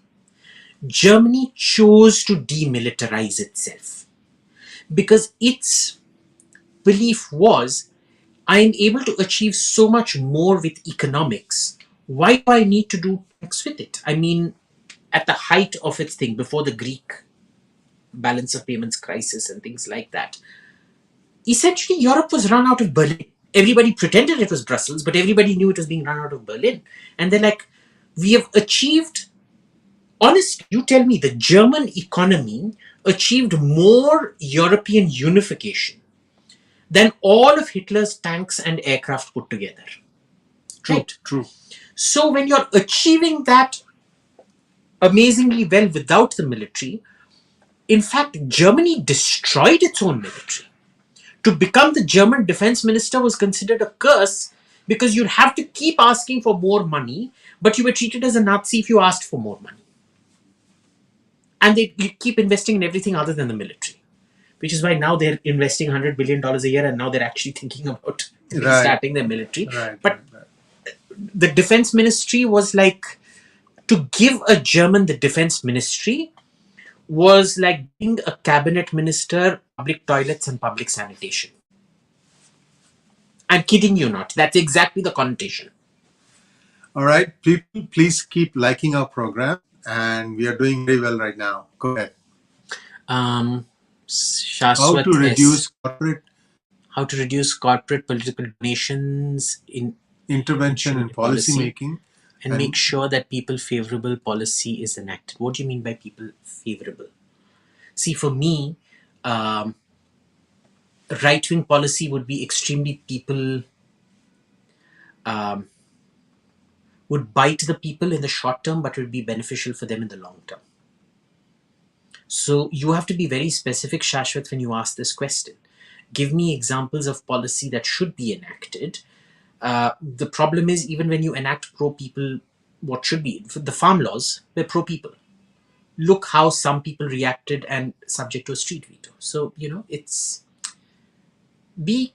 Germany chose to demilitarize itself because its belief was, I am able to achieve so much more with economics. Why do I need to do tanks with it? I mean, at the height of its thing, before the Greek balance of payments crisis and things like that, essentially Europe was run out of Berlin. Everybody pretended it was Brussels, but everybody knew it was being run out of Berlin. And they're like, we have achieved, honestly, you tell me, the German economy achieved more European unification than all of Hitler's tanks and aircraft put together. True. So when you're achieving that amazingly well without the military, in fact, Germany destroyed its own military. To become the German defense minister was considered a curse because you'd have to keep asking for more money, but you were treated as a Nazi if you asked for more money. And they keep investing in everything other than the military, which is why now they're investing $100 billion a year, and now they're actually thinking about restarting their military. But the defense ministry was like, to give a German the defense ministry was like being a cabinet minister, public toilets and public sanitation. I'm kidding you not. That's exactly the connotation. All right, people, please keep liking our program, and we are doing very well right now. Go ahead. How to reduce corporate political donations in intervention in policy making and make sure that people favorable policy is enacted. What do you mean by people favorable? See, for me, right-wing policy would be extremely people would bite the people in the short term, but would be beneficial for them in the long term. So you have to be very specific, Shashwat, when you ask this question. Give me examples of policy that should be enacted. The problem is, even when you enact pro-people, what should be? The farm laws were pro-people. Look how some people reacted and subject to a street veto. So, it's... Be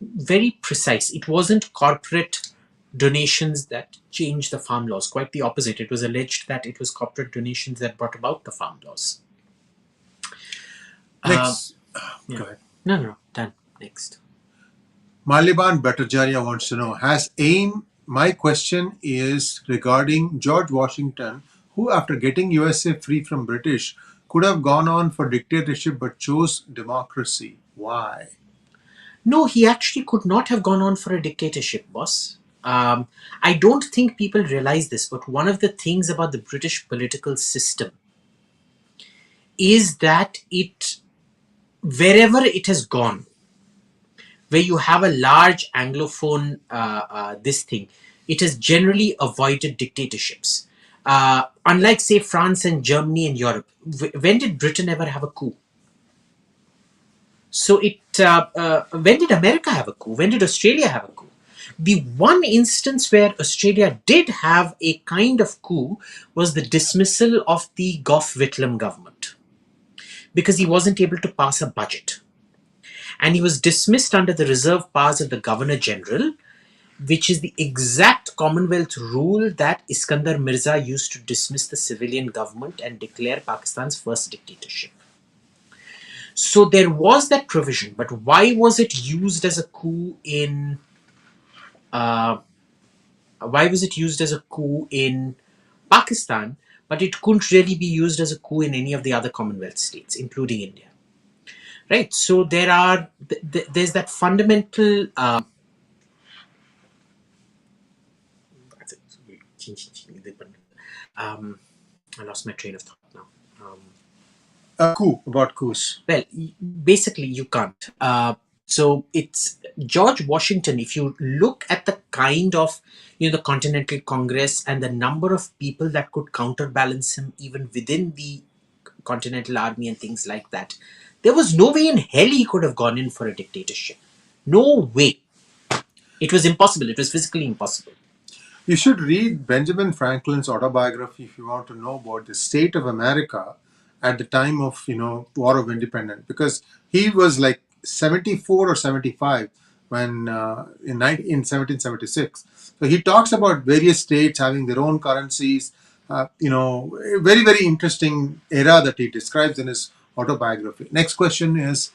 very precise. It wasn't corporate donations that changed the farm laws. Quite the opposite. It was alleged that it was corporate donations that brought about the farm laws. Next. Go ahead. No, done. Next. Maliban Bhattacharya wants to know, has AIM, my question is regarding George Washington, who after getting USA free from British, could have gone on for dictatorship but chose democracy. Why? No, he actually could not have gone on for a dictatorship, boss. I don't think people realize this, but one of the things about the British political system is that wherever it has gone, where you have a large Anglophone it has generally avoided dictatorships. Unlike, say, France and Germany and Europe, when did Britain ever have a coup? So when did America have a coup? When did Australia have a coup? The one instance where Australia did have a kind of coup was the dismissal of the Gough Whitlam government, because he wasn't able to pass a budget. And he was dismissed under the reserve powers of the Governor General, which is the exact Commonwealth rule that Iskandar Mirza used to dismiss the civilian government and declare Pakistan's first dictatorship. So there was that provision, but why was it used as a coup in Pakistan, but it couldn't really be used as a coup in any of the other Commonwealth states, including India? Right. So there's that fundamental. I lost my train of thought now. A coup, about coups. Well, basically, you can't. So it's George Washington. If you look at the kind of, the Continental Congress and the number of people that could counterbalance him, even within the Continental Army and things like that, there was no way in hell he could have gone in for a dictatorship. No way. It was impossible. It was physically impossible. You should read Benjamin Franklin's autobiography if you want to know about the state of America at the time of, War of Independence, because he was like 74 or 75 when in 1776. So he talks about various states having their own currencies. A very, very interesting era that he describes in his autobiography. Next question is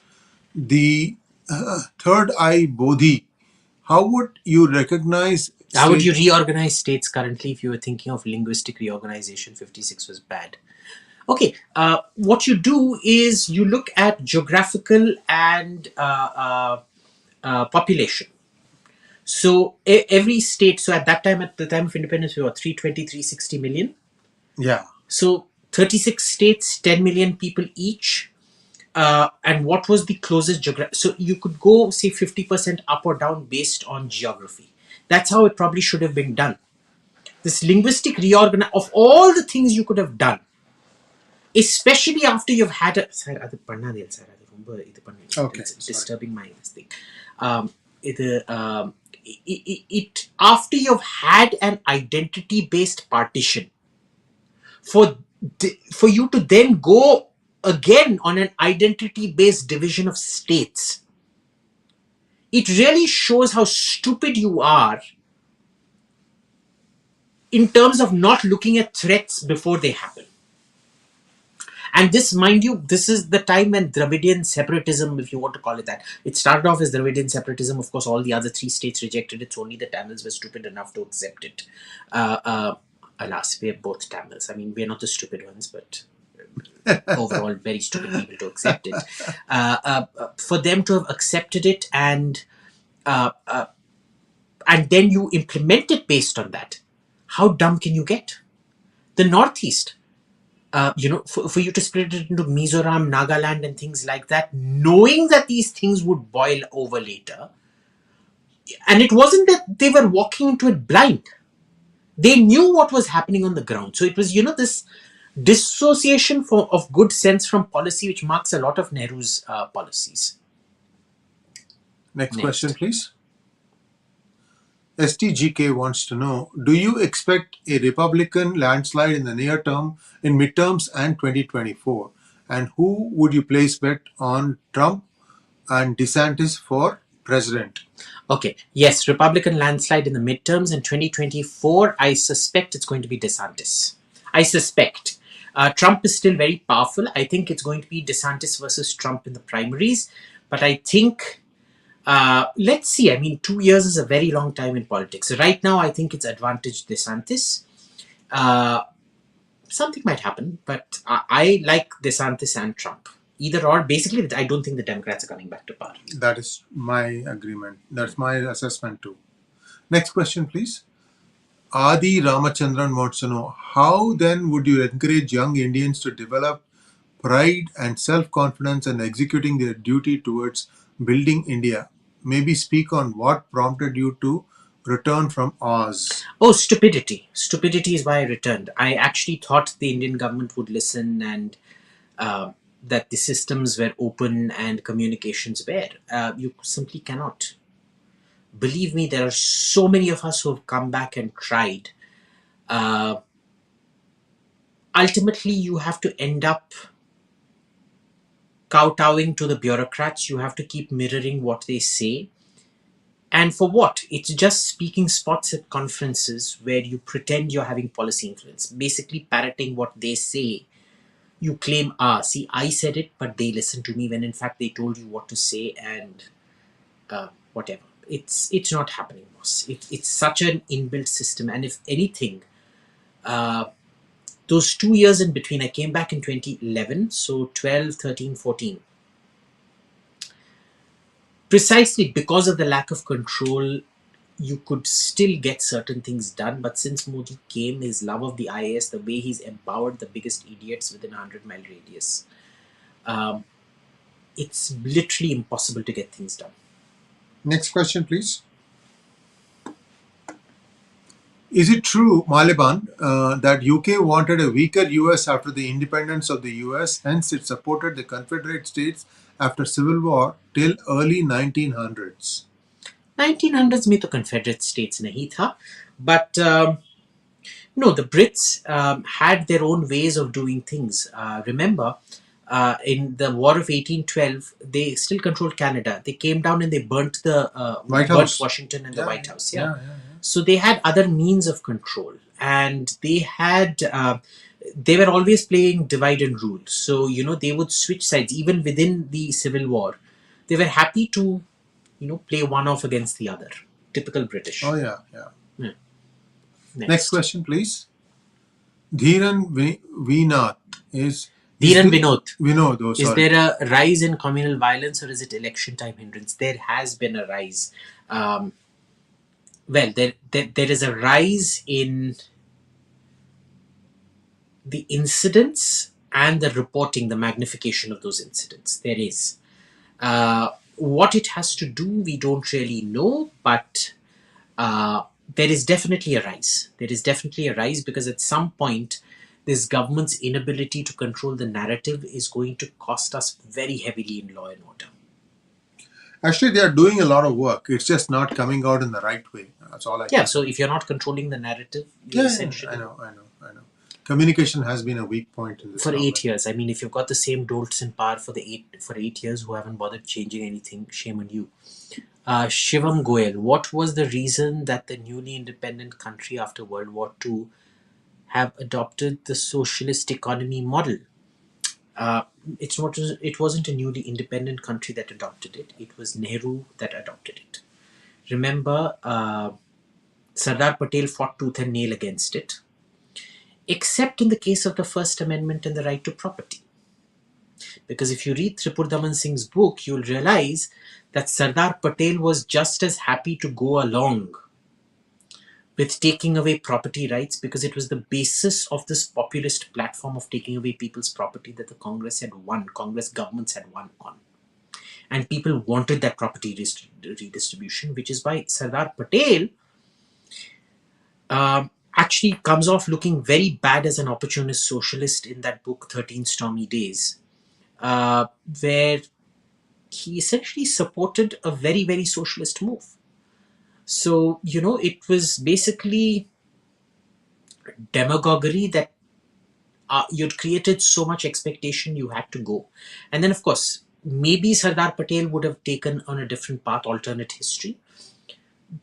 the third eye Bodhi. How would you recognize? How would you reorganize states currently if you were thinking of linguistic reorganization? 56 was bad. Okay, what you do is you look at geographical and population. So every state, so at the time of independence, we were 320, 360 million. Yeah. So 36 states, 10 million people each. And what was the closest geography? So you could go, say, 50% up or down based on geography. That's how it probably should have been done. This linguistic reorganization, of all the things you could have done, especially after you've had a... Okay, it's disturbing my thing. after you've had an identity-based partition, for you to then go again on an identity-based division of states, it really shows how stupid you are in terms of not looking at threats before they happen. And this, mind you, this is the time when Dravidian separatism, if you want to call it that, it started off as Dravidian separatism. Of course, all the other three states rejected it. It's only the Tamils were stupid enough to accept it. Alas, we're both Tamils. I mean, we're not the stupid ones, but overall, very stupid people to accept it. For them to have accepted it and then you implement it based on that, how dumb can you get? The Northeast. For you to split it into Mizoram, Nagaland and things like that, knowing that these things would boil over later. And it wasn't that they were walking into it blind. They knew what was happening on the ground. So it was, this dissociation of good sense from policy, which marks a lot of Nehru's policies. Next question, please. STGK wants to know, do you expect a Republican landslide in the near term, in midterms and 2024? And who would you place bet on, Trump and DeSantis for president? Okay, yes, Republican landslide in the midterms in 2024. I suspect it's going to be DeSantis. I suspect. Trump is still very powerful. I think it's going to be DeSantis versus Trump in the primaries. But I think... let's see. I mean, 2 years is a very long time in politics. Right now, I think it's advantage DeSantis. Something might happen, but I like DeSantis and Trump. Either or. Basically, I don't think the Democrats are coming back to power. That is my agreement. That's my assessment too. Next question, please. Adi Ramachandran wants to know, how then would you encourage young Indians to develop pride and self-confidence in executing their duty towards building India? Maybe speak on what prompted you to return from Oz. Oh, stupidity. Stupidity is why I returned. I actually thought the Indian government would listen and that the systems were open and communications were. You simply cannot. Believe me, there are so many of us who have come back and tried. Ultimately, you have to end up kowtowing to the bureaucrats. You have to keep mirroring what they say. And for what? It's just speaking spots at conferences where you pretend you're having policy influence. Basically parroting what they say. You claim, see, I said it, but they listened to me when in fact they told you what to say and whatever. It's not happening, boss. It's such an inbuilt system. And if anything, those 2 years in between, I came back in 2011, so 12, 13, 14. Precisely because of the lack of control, you could still get certain things done. But since Modi came, his love of the IAS, the way he's empowered the biggest idiots within a 100-mile radius, it's literally impossible to get things done. Next question, please. Is it true, Maliban, that UK wanted a weaker US after the independence of the US, hence it supported the Confederate States after Civil War till early 1900s? 1900s में तो Confederate States नहीं था, but no, the Brits had their own ways of doing things. Remember, in the War of 1812, they still controlled Canada. They came down and they burnt the burnt Washington and the White House. Yeah. So they had other means of control, and they had they were always playing divide and rule. So they would switch sides even within the Civil War. They were happy to play one off against the other. Typical British. Oh yeah. Next question, please. Dhiran Vinod is Dhiran Vinod. Vinod, oh, sorry. Is there a rise in communal violence, or is it election time hindrance? There has been a rise. Well, there is a rise in the incidents and the reporting, the magnification of those incidents. There is. What it has to do, we don't really know, but there is definitely a rise. There is definitely a rise because at some point, this government's inability to control the narrative is going to cost us very heavily in law and order. Actually, they are doing a lot of work. It's just not coming out in the right way. That's all I Yeah, can so say. if you're not controlling the narrative, you're Yeah, essentially... I know. Communication has been a weak point in this For government. 8 years. I mean, if you've got the same dolts in power for 8 years who haven't bothered changing anything, shame on you. Shivam Goel, what was the reason that the newly independent country after World War II have adopted the socialist economy model? It wasn't a newly independent country that adopted it. It was Nehru that adopted it. Remember, Sardar Patel fought tooth and nail against it, except in the case of the First Amendment and the right to property. Because if you read Tripurdaman Singh's book, you'll realize that Sardar Patel was just as happy to go along with taking away property rights, because it was the basis of this populist platform of taking away people's property that the Congress governments had won on. And people wanted that property redistribution, which is why Sardar Patel actually comes off looking very bad as an opportunist socialist in that book, 13 Stormy Days, where he essentially supported a very, very socialist move. So, it was basically demagoguery that you'd created so much expectation you had to go. And then, of course, maybe Sardar Patel would have taken on a different path, alternate history.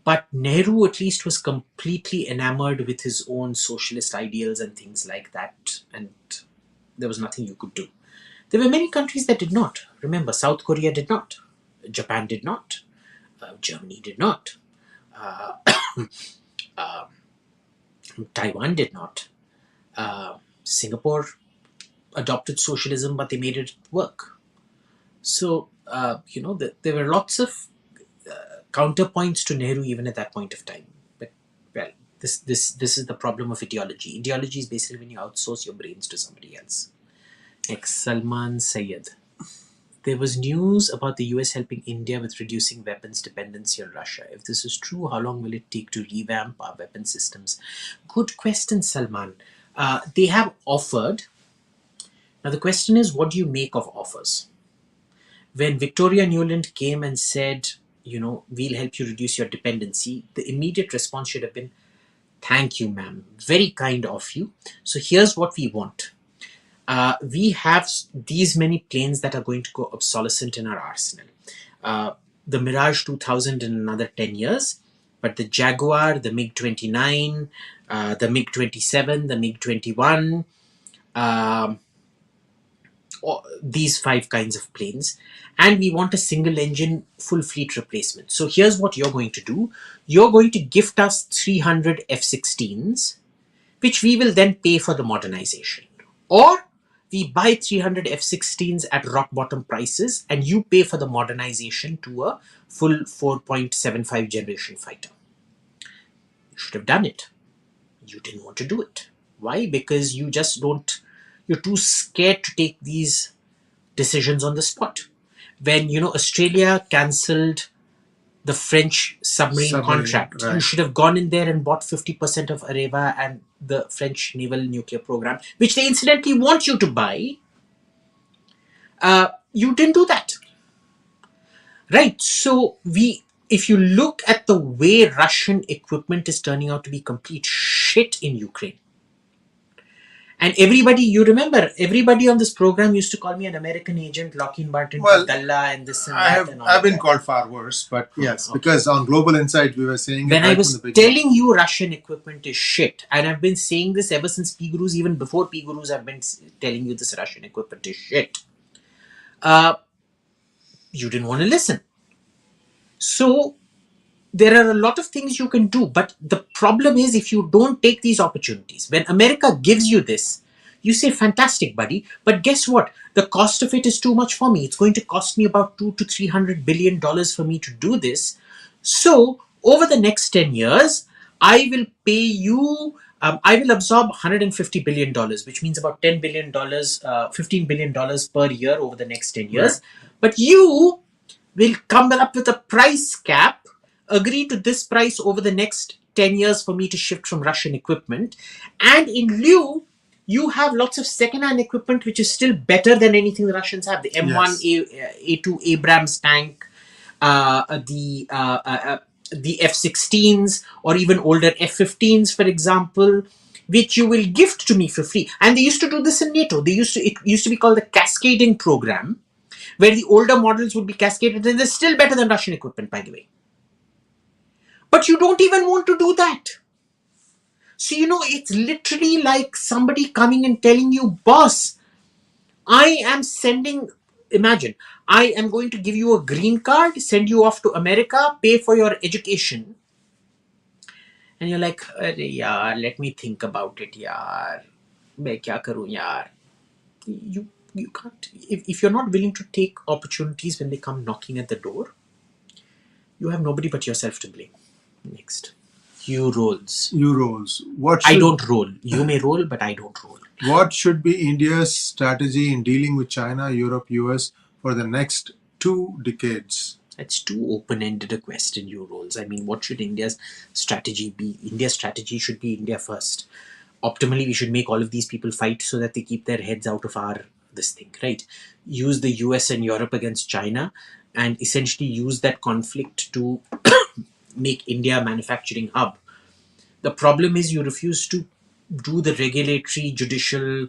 But Nehru at least was completely enamored with his own socialist ideals and things like that. And there was nothing you could do. There were many countries that did not. Remember, South Korea did not. Japan did not. Germany did not. Taiwan did not. Singapore adopted socialism, but they made it work. So, there were lots of counterpoints to Nehru even at that point of time. But, well, this is the problem of ideology. Ideology is basically when you outsource your brains to somebody else. Next, Salman Sayed. There was news about the US helping India with reducing weapons dependency on Russia. If this is true, how long will it take to revamp our weapon systems? Good question, Salman. They have offered. Now, the question is, what do you make of offers? When Victoria Nuland came and said, we'll help you reduce your dependency, the immediate response should have been, thank you, ma'am. Very kind of you. So here's what we want. We have these many planes that are going to go obsolescent in our arsenal. The Mirage 2000 in another 10 years, but the Jaguar, the MiG-29, the MiG-27, the MiG-21, these 5 kinds of planes, and we want a single engine full fleet replacement. So here's what you're going to do. You're going to gift us 300 F-16s, which we will then pay for the modernization. Or we buy 300 F-16s at rock bottom prices and you pay for the modernization to a full 4.75 generation fighter. You should have done it. You didn't want to do it. Why? Because you just don't... You're too scared to take these decisions on the spot. When, Australia cancelled the French submarine contract, right. You should have gone in there and bought 50% of Areva and the French naval nuclear program, which they incidentally want you to buy. You didn't do that. Right. So if you look at the way Russian equipment is turning out to be complete shit in Ukraine, and everybody on this program used to call me an American agent, Lockheed Martin, Dalla, and this and that. I've been called far worse, but yes, okay. Because on Global Insight we were saying when I was telling you Russian equipment is shit, and I've been saying this ever since PGurus, even before PGurus, I've been telling you this Russian equipment is shit. You didn't want to listen. So there are a lot of things you can do, but the problem is if you don't take these opportunities, when America gives you this, you say, fantastic, buddy, but guess what? The cost of it is too much for me. It's going to cost me about $200 to $300 billion for me to do this. So over the next 10 years, I will pay you, I will absorb $150 billion, which means about $10 billion, $15 billion per year over the next 10 years. Right. But you will come up with a price cap, agree to this price over the next 10 years for me to shift from Russian equipment. And in lieu, you have lots of second-hand equipment, which is still better than anything the Russians have. The M1, yes. A2 Abrams tank, the F-16s or even older F-15s, for example, which you will gift to me for free. And they used to do this in NATO. It used to be called the cascading program, where the older models would be cascaded, and they're still better than Russian equipment, by the way. But you don't even want to do that. So, it's literally like somebody coming and telling you, boss, imagine, I am going to give you a green card, send you off to America, pay for your education. And you're like, Arey yaar, let me think about it, yaar. Main kya karoon, yaar? You can't. If you're not willing to take opportunities when they come knocking at the door, you have nobody but yourself to blame. Next. You rolls. You rolls. I don't roll. You may roll, but I don't roll. What should be India's strategy in dealing with China, Europe, US for the next 2 decades? That's too open-ended a question, you rolls. I mean, what should India's strategy be? India's strategy should be India first. Optimally, we should make all of these people fight so that they keep their heads out of this thing, right? Use the US and Europe against China and essentially use that conflict to make India a manufacturing hub. The problem is you refuse to do the regulatory, judicial,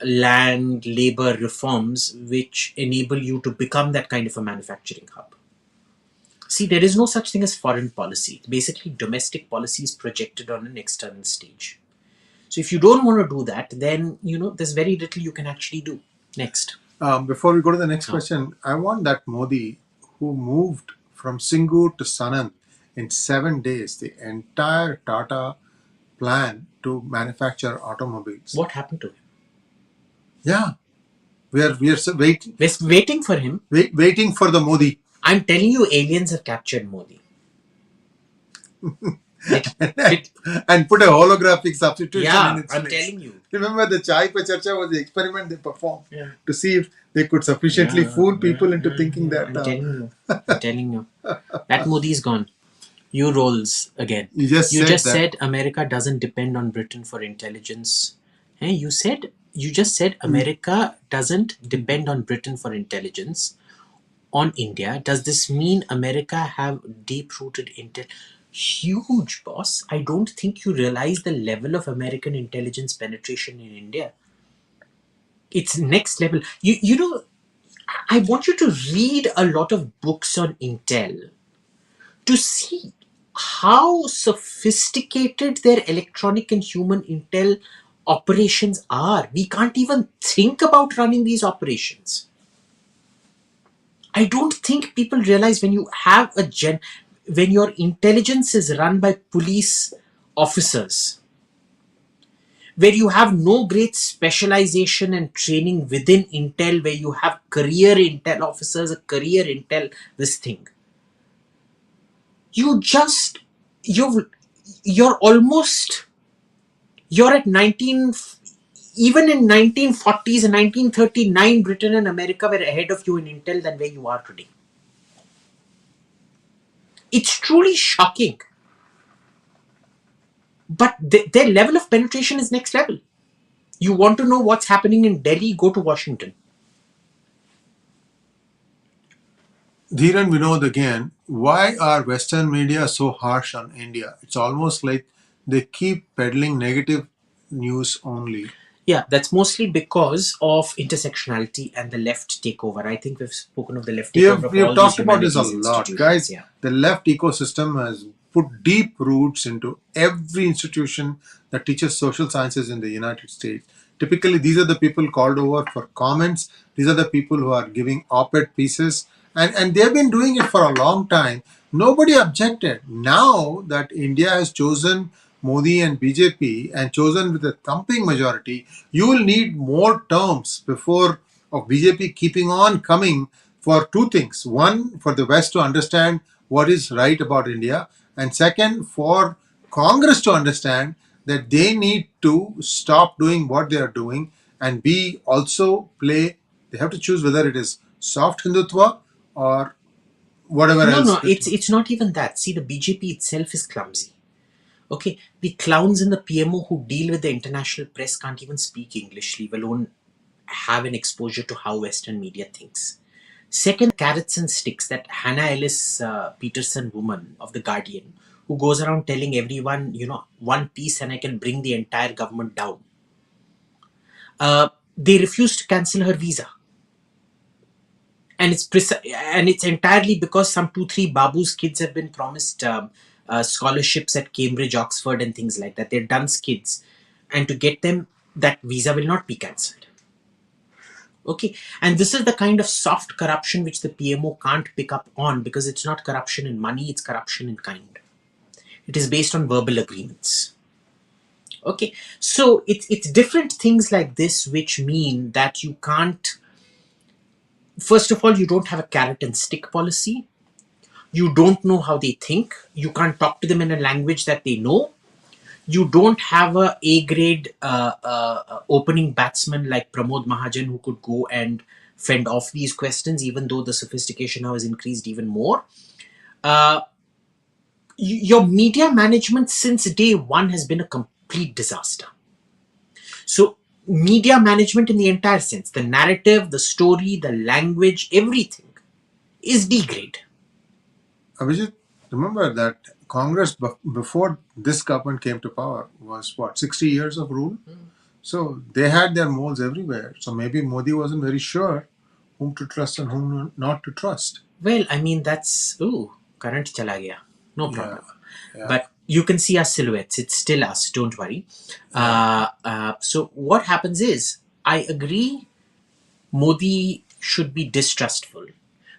land, labor reforms which enable you to become that kind of a manufacturing hub. See, there is no such thing as foreign policy. Basically, domestic policy is projected on an external stage. So if you don't want to do that, then, there's very little you can actually do. Next. Before we go to the next question, I want that Modi who moved from Singur to Sanand in 7 days, the entire Tata plan to manufacture automobiles. What happened to him? Yeah. We are waiting. We're waiting for him. Waiting for the Modi. I'm telling you, aliens have captured Modi. And put a holographic substitution in its I'm place. telling you. Remember the Chai Pe Charcha was the experiment they performed to see if they could sufficiently fool people into thinking that. I'm telling you. That Modi is gone. You rolls again. You just said America doesn't depend on Britain for intelligence. Hey, you just said America doesn't depend on Britain for intelligence on India. Does this mean America have deep-rooted intel? Huge, boss. I don't think you realize the level of American intelligence penetration in India. It's next level. I want you to read a lot of books on intel to see how sophisticated their electronic and human intel operations are. We can't even think about running these operations. I don't think people realize when you have when your intelligence is run by police officers, where you have no great specialization and training within intel, where you have career intel officers, a career intel, this thing. You're at even in 1940s and 1939, Britain and America were ahead of you in intel than where you are today. It's truly shocking. But their level of penetration is next level. You want to know what's happening in Delhi? Go to Washington. Dhiran Vinod again. Why are Western media so harsh on India? It's almost like they keep peddling negative news only. Yeah, that's mostly because of intersectionality and the left takeover. I think we've spoken of the left takeover. We have talked about this a lot, guys. Yeah. The left ecosystem has put deep roots into every institution that teaches social sciences in the United States. Typically, these are the people called over for comments. These are the people who are giving op-ed pieces. And they've been doing it for a long time. Nobody objected. Now that India has chosen Modi and BJP and chosen with a thumping majority, you will need more terms before of BJP keeping on coming for 2 things. One, for the West to understand what is right about India. And second, for Congress to understand that they need to stop doing what they are doing and be also play. They have to choose whether it is soft Hindutva or whatever else. No, it's not even that. See, the BJP itself is clumsy. Okay, the clowns in the PMO who deal with the international press can't even speak English, leave alone have an exposure to how Western media thinks. Second, carrots and sticks, that Hannah Ellis Peterson woman of The Guardian, who goes around telling everyone, one piece and I can bring the entire government down. They refused to cancel her visa. And it's entirely because some 2-3 Babu's kids have been promised scholarships at Cambridge, Oxford, and things like that. They're Duns kids. And to get them, that visa will not be cancelled. Okay, and this is the kind of soft corruption which the PMO can't pick up on, because it's not corruption in money, it's corruption in kind. It is based on verbal agreements. Okay, so it's different things like this which mean that you can't, first of all, you don't have a carrot and stick policy. You don't know how they think. You can't talk to them in a language that they know. You don't have a A-grade opening batsman like Pramod Mahajan who could go and fend off these questions, even though the sophistication now has increased even more. Your media management since day one has been a complete disaster. So media management in the entire sense, the narrative, the story, the language, everything is degrade. Abhijit, remember that Congress before this government came to power was what, 60 years of rule? So they had their moles everywhere. So maybe Modi wasn't very sure whom to trust and whom not to trust. Well, I mean, that's, current chala gaya. No problem. Yeah. But you can see our silhouettes. It's still us. Don't worry. So what happens is, I agree, Modi should be distrustful.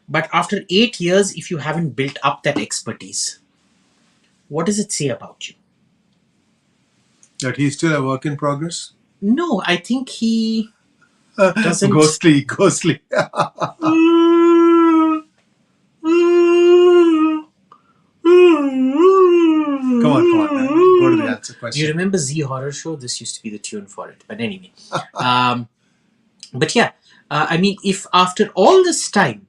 But after 8 years, if you haven't built up that expertise, what does it say about you? That he's still a work in progress? No, I think he doesn't. Ghostly. Come on, man. Go to the answer question. You remember Z Horror Show? This used to be the tune for it. But anyway. But yeah, I mean, if after all this time,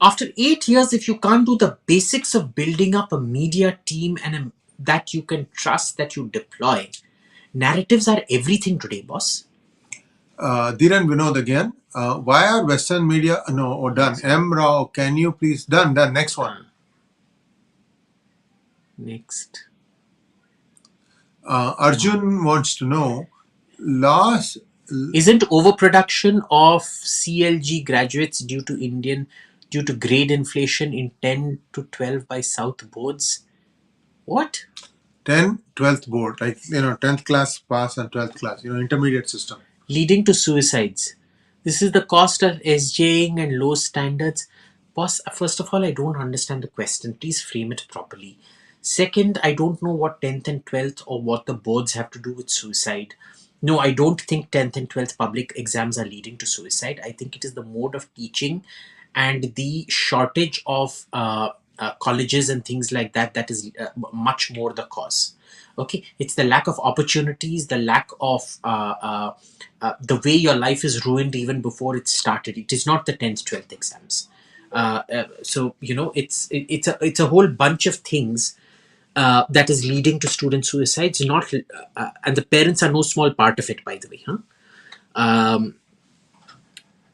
after 8 years, if you can't do the basics of building up a media team and that you can trust, that you deploy, narratives are everything today, boss. Dhiren Vinod again. Why are Western media... No, done. M. Rao, can you please... Done. Next one. Next. Arjun wants to know, isn't overproduction of CLG graduates due to grade inflation in 10 to 12 by South boards? What? 10, 12th board, like, 10th class pass and 12th class, intermediate system. Leading to suicides. This is the cost of SJing and low standards. Boss, first of all, I don't understand the question. Please frame it properly. Second, I don't know what 10th and 12th or what the boards have to do with suicide. No, I don't think 10th and 12th public exams are leading to suicide. I think it is the mode of teaching and the shortage of colleges and things like that that is much more the cause. Okay, it's the lack of opportunities, the lack of the way your life is ruined even before it started. It is not the 10th, 12th exams. So it's a whole bunch of things that is leading to student suicides, not and the parents are no small part of it, by the way.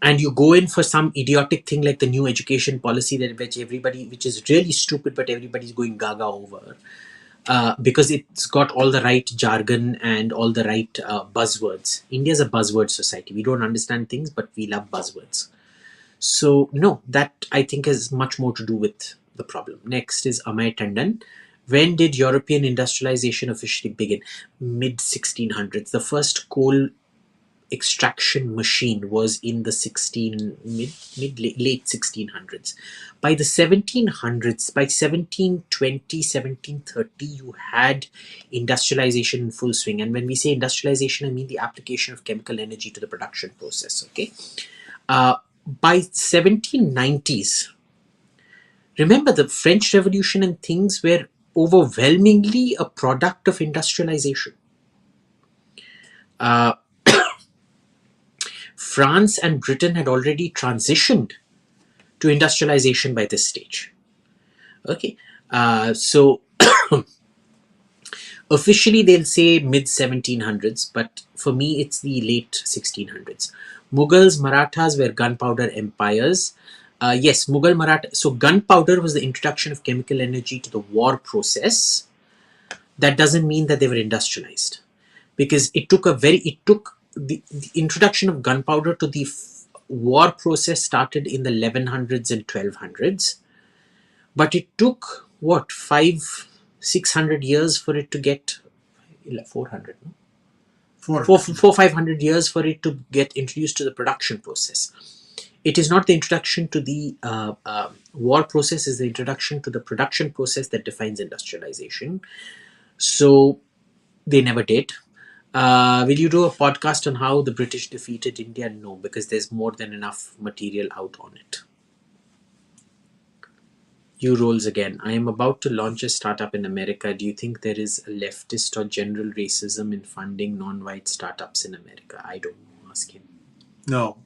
And you go in for some idiotic thing like the new education policy which is really stupid, but everybody's going gaga over because it's got all the right jargon and all the right buzzwords. India's a buzzword society. We don't understand things, but we love buzzwords. So no, that I think has much more to do with the problem. Next is Amay Tandon. When did European industrialization officially begin? Mid 1600s. The first coal extraction machine was in the late 1600s. By the 1700s, by 1720, 1730, you had industrialization in full swing. And when we say industrialization, I mean the application of chemical energy to the production process. Okay. By 1790s, remember the French Revolution and things were overwhelmingly a product of industrialization. France and Britain had already transitioned to industrialization by this stage. Okay, so Officially, they'll say mid 1700s, but for me, it's the late 1600s. Mughals, Marathas were gunpowder empires. Yes, Mughal Maratha. So, gunpowder was the introduction of chemical energy to the war process. That doesn't mean that they were industrialized, because it took the introduction of gunpowder to the war process started in the 1100s and 1200s, but it took what, 500-600 years for it to get 400, no? 500 years for it to get introduced to the production process. It is not the introduction to the war process, is the introduction to the production process that defines industrialization. So they never did. Will you do a podcast on how the British defeated India? No, because there's more than enough material out on it. You rolls again. I am about to launch a startup in America. Do you think there is a leftist or general racism in funding non-white startups in America? I don't know. Ask him. No.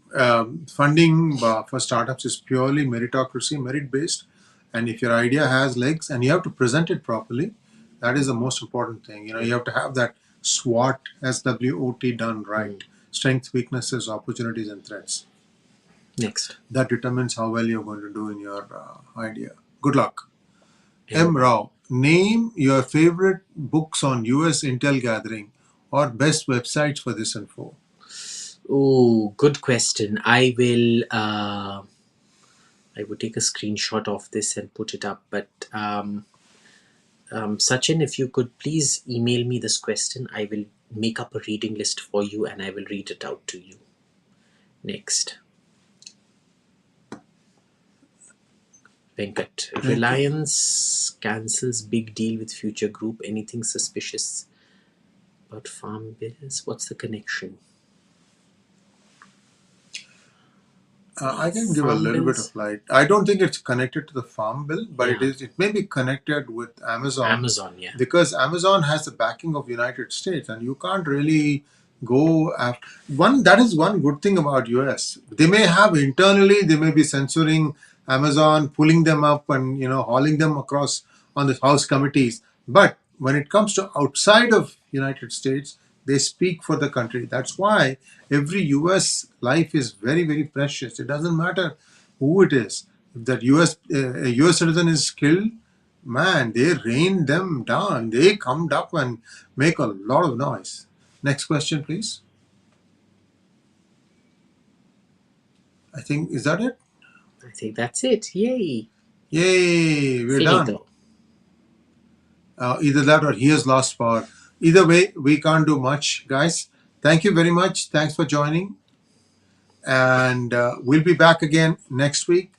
Funding for startups is purely meritocracy, merit-based. And if your idea has legs, and you have to present it properly, that is the most important thing. You have to have that SWOT, SWOT done right. Strengths, weaknesses, opportunities, and threats. Next. That determines how well you're going to do in your idea. Good luck. M. Rao, name your favorite books on US intel gathering or best websites for this info. Oh, good question. I would take a screenshot of this and put it up. But Sachin, if you could please email me this question, I will make up a reading list for you and I will read it out to you. Next. Venkat. Reliance cancels big deal with Future Group. Anything suspicious about farm bills? What's the connection? I can give a little bit of light. I don't think it's connected to the farm bill, but it may be connected with Amazon. Amazon, yeah. Because Amazon has the backing of United States, and you can't really go after one. That is one good thing about US. They may have internally, they may be censoring Amazon, pulling them up and hauling them across on the House committees. But when it comes to outside of United States, they speak for the country. That's why every US life is very, very precious. It doesn't matter who it is. If that a US citizen is killed, man, they rain them down. They come up and make a lot of noise. Next question, please. I think, is that it? I think that's it. Yay. Yay, we're Finito. done. Either that or he has lost power. Either way, we can't do much, guys. Thank you very much. Thanks for joining. And we'll be back again next week.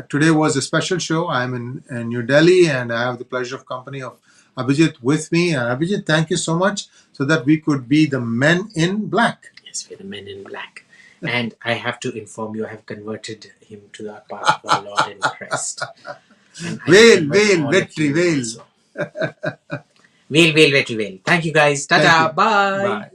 Today was a special show. I'm in New Delhi and I have the pleasure of company of Abhijit with me. And Abhijit, thank you so much so that we could be the men in black. Yes, we're the men in black. And I have to inform you, I have converted him to the path of our Lord and Christ. Veil, victory, veil. Veil, victory, veil. Thank you guys. Ta-ta. Bye. Bye.